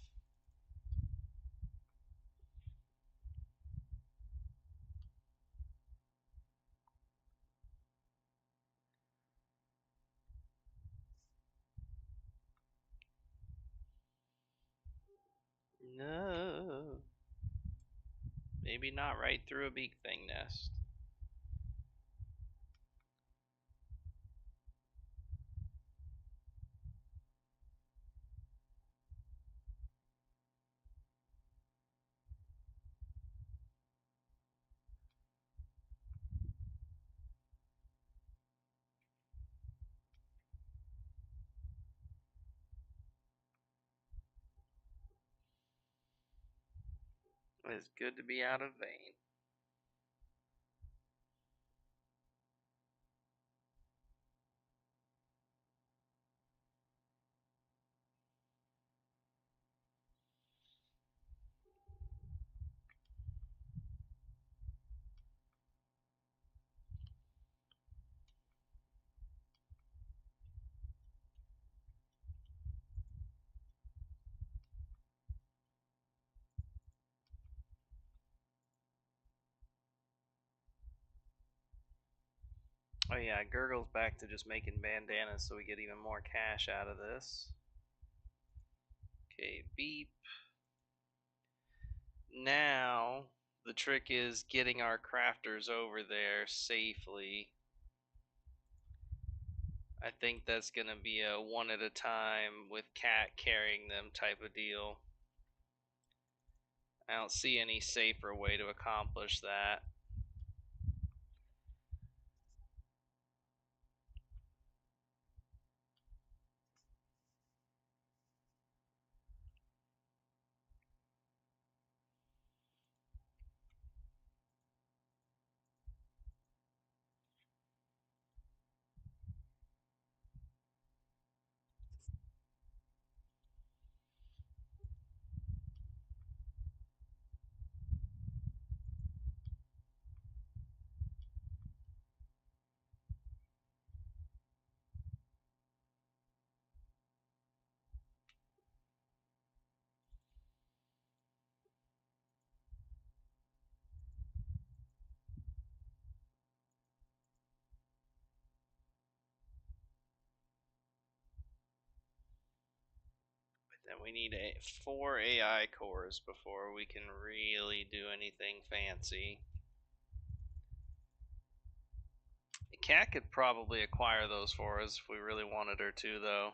No. Maybe not right through a beak thing nest. It's good to be out of Vane. Oh yeah, Gurgle's back to just making bandanas so we get even more cash out of this. Okay, beep. Now, the trick is getting our crafters over there safely. I think that's going to be a one at a time with Cat carrying them type of deal. I don't see any safer way to accomplish that. Then we need 4 AI cores before we can really do anything fancy. The cat could probably acquire those for us if we really wanted her to, though.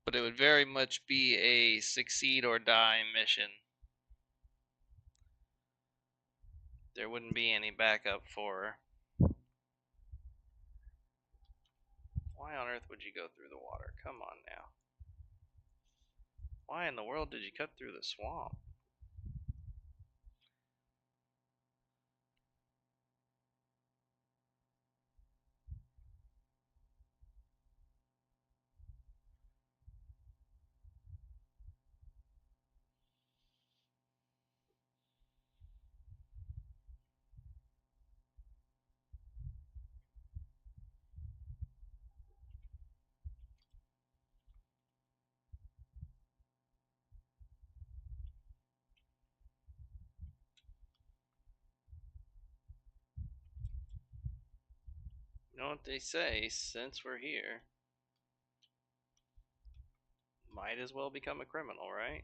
But it would very much be a succeed or die mission. There wouldn't be any backup for her. Why on earth would you go through the water? Come on now. Why in the world did you cut through the swamp? You know what they say, since we're here, might as well become a criminal, right?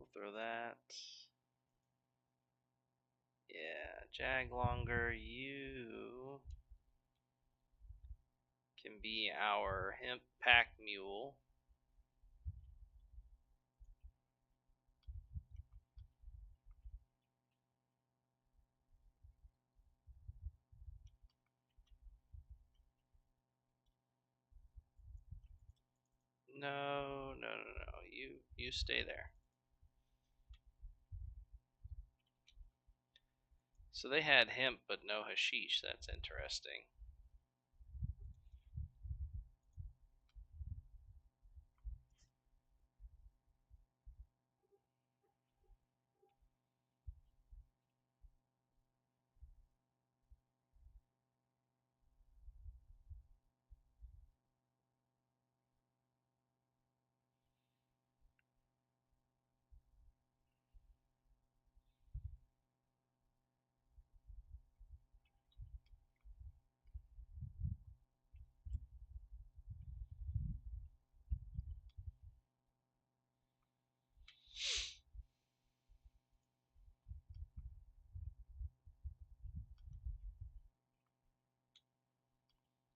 We'll throw that. Yeah, Jaglonger, you can be our hemp pack mule. No, no, no, no. You stay there. So they had hemp but no hashish. That's interesting.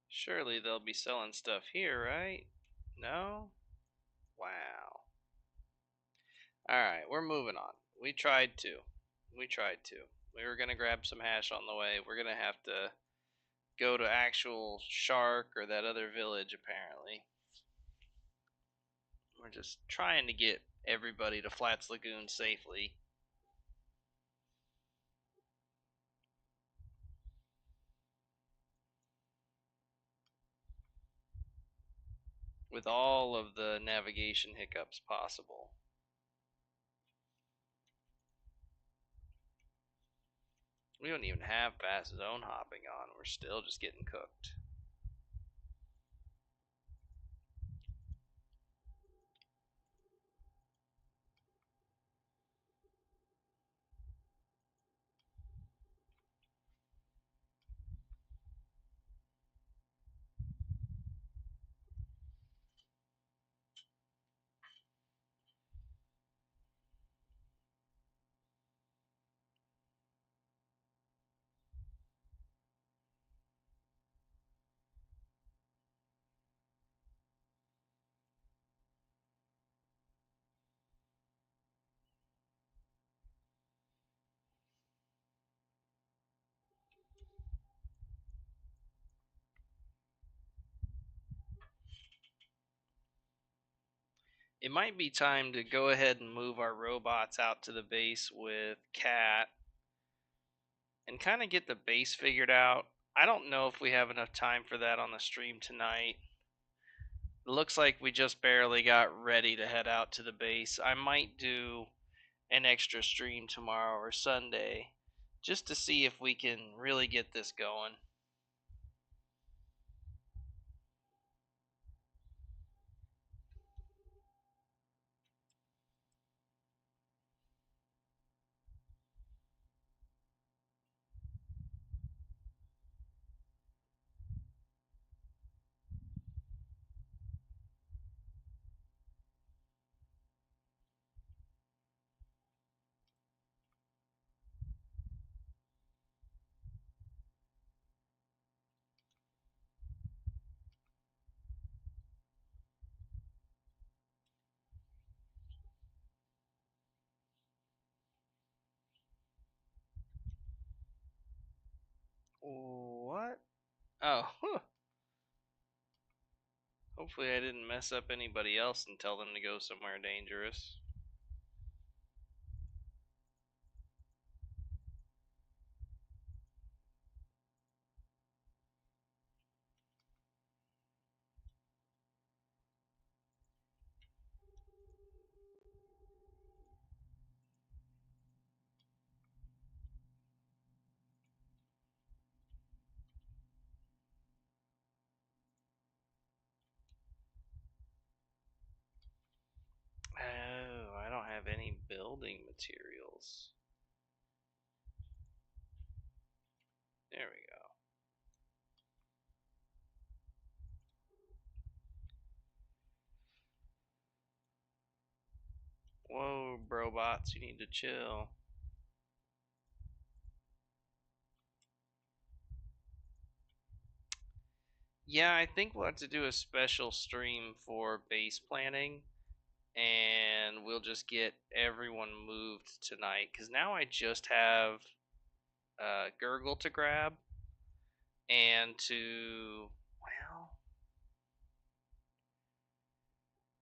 Surely they'll be selling stuff here, right? No? Wow. Alright, we're moving on. We tried to. We tried to. We were going to grab some hash on the way. We're going to have to go to actual Shark or that other village, apparently. We're just trying to get everybody to Flats Lagoon safely. With all of the navigation hiccups possible. We don't even have fast zone hopping on. We're still just getting cooked. It might be time to go ahead and move our robots out to the base with Cat and kind of get the base figured out. I don't know if we have enough time for that on the stream tonight. It looks like we just barely got ready to head out to the base. I might do an extra stream tomorrow or Sunday just to see if we can really get this going. What? Oh, hopefully I didn't mess up anybody else and tell them to go somewhere dangerous. Oh, I don't have any building materials. There we go. Whoa, brobots, you need to chill. Yeah, I think we'll have to do a special stream for base planning, and we'll just get everyone moved tonight. Because now I just have Gurgle to grab, and to, well,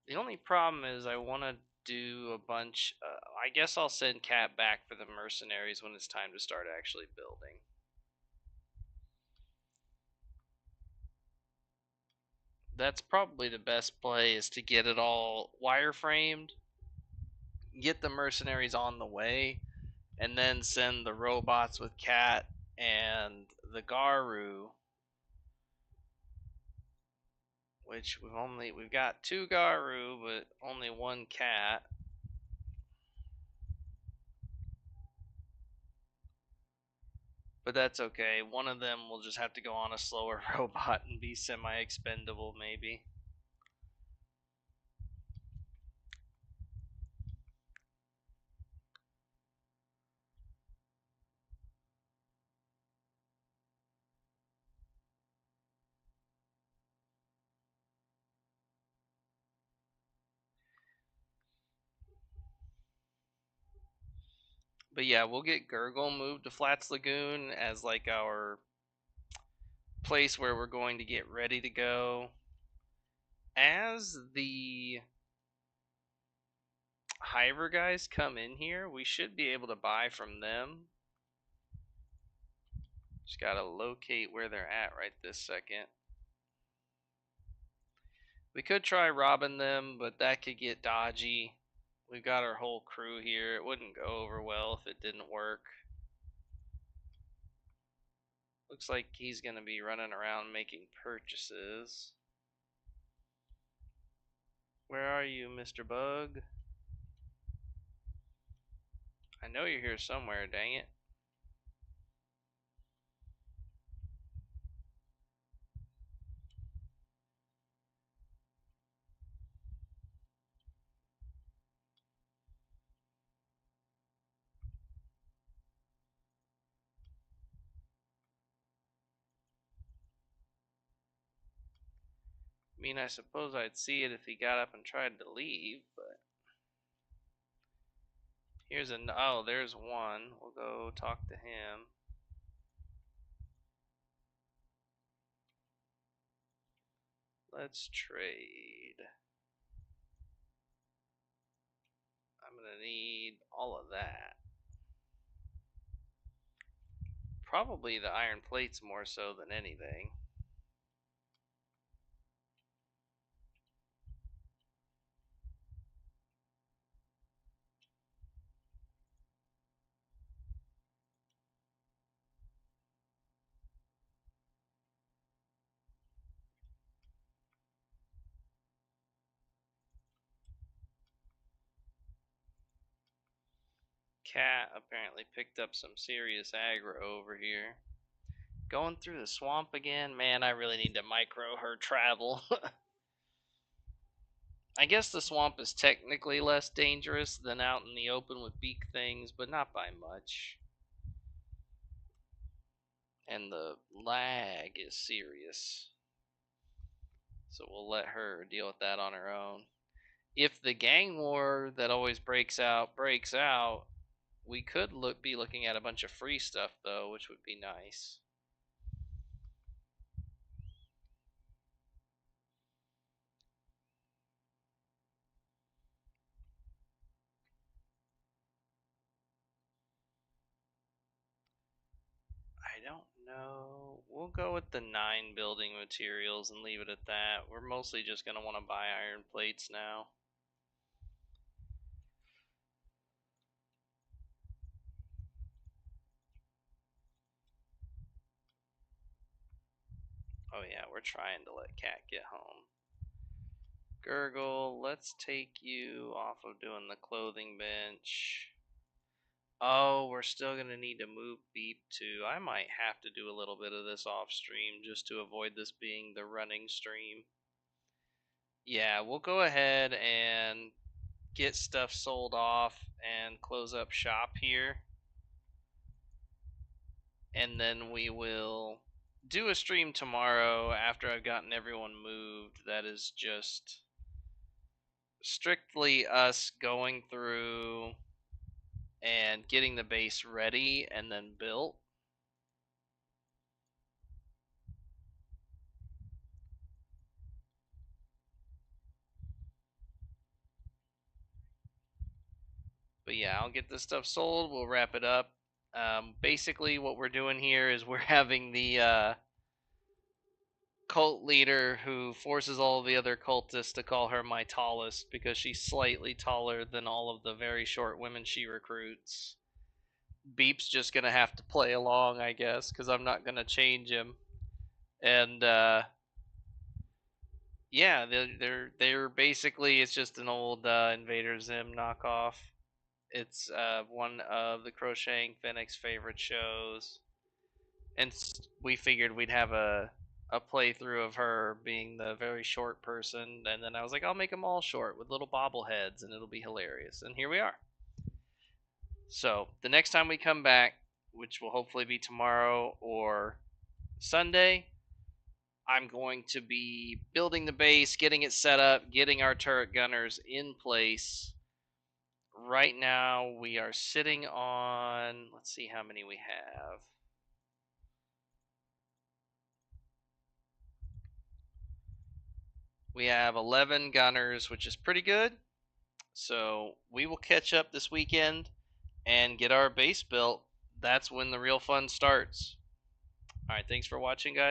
the only problem is I want to do a bunch. I guess I'll send Cat back for the mercenaries when it's time to start actually building. That's probably the best play, is to get it all wireframed, get the mercenaries on the way, and then send the robots with Cat and the Garu, which we've got 2 Garu but only 1 Cat. But that's okay. One of them will just have to go on a slower robot and be semi-expendable maybe. But yeah, we'll get Gurgle moved to Flats Lagoon as like our place where we're going to get ready to go. As the Hyver guys come in here, we should be able to buy from them. Just gotta locate where they're at right this second. We could try robbing them, but that could get dodgy. We've got our whole crew here. It wouldn't go over well if it didn't work. Looks like he's going to be running around making purchases. Where are you, Mr. Bug? I know you're here somewhere, dang it. I mean, I suppose I'd see it if he got up and tried to leave, but here's oh, there's one. We'll go talk to him. Let's trade. I'm gonna need all of that. Probably the iron plates more so than anything. Cat apparently picked up some serious aggro over here. Going through the swamp again? Man, I really need to micro her travel. I guess the swamp is technically less dangerous than out in the open with beak things, but not by much. And the lag is serious. So we'll let her deal with that on her own. If the gang war that always breaks out, we could be looking at a bunch of free stuff, though, which would be nice. I don't know. We'll go with the 9 building materials and leave it at that. We're mostly just going to want to buy iron plates now. Oh yeah, we're trying to let Cat get home. Gurgle, let's take you off of doing the clothing bench. Oh, we're still going to need to move Beep too. I might have to do a little bit of this off stream just to avoid this being the running stream. Yeah, we'll go ahead and get stuff sold off and close up shop here. And then we will do a stream tomorrow after I've gotten everyone moved. That is just strictly us going through and getting the base ready and then built. But yeah, I'll get this stuff sold. We'll wrap it up. Basically, what we're doing here is we're having the cult leader who forces all the other cultists to call her my tallest because she's slightly taller than all of the very short women she recruits. Beep's just gonna have to play along, I guess, because I'm not gonna change him. And yeah, they're basically, it's just an old Invader Zim knockoff. It's one of the Crocheting Fennec's favorite shows, and we figured we'd have a playthrough of her being the very short person, and then I was like, I'll make them all short with little bobbleheads, and it'll be hilarious. And here we are. So the next time we come back, which will hopefully be tomorrow or Sunday, I'm going to be building the base, getting it set up, getting our turret gunners in place. Right now, we are sitting on, let's see how many we have. We have 11 gunners, which is pretty good. So we will catch up this weekend and get our base built. That's when the real fun starts. All right, thanks for watching, guys.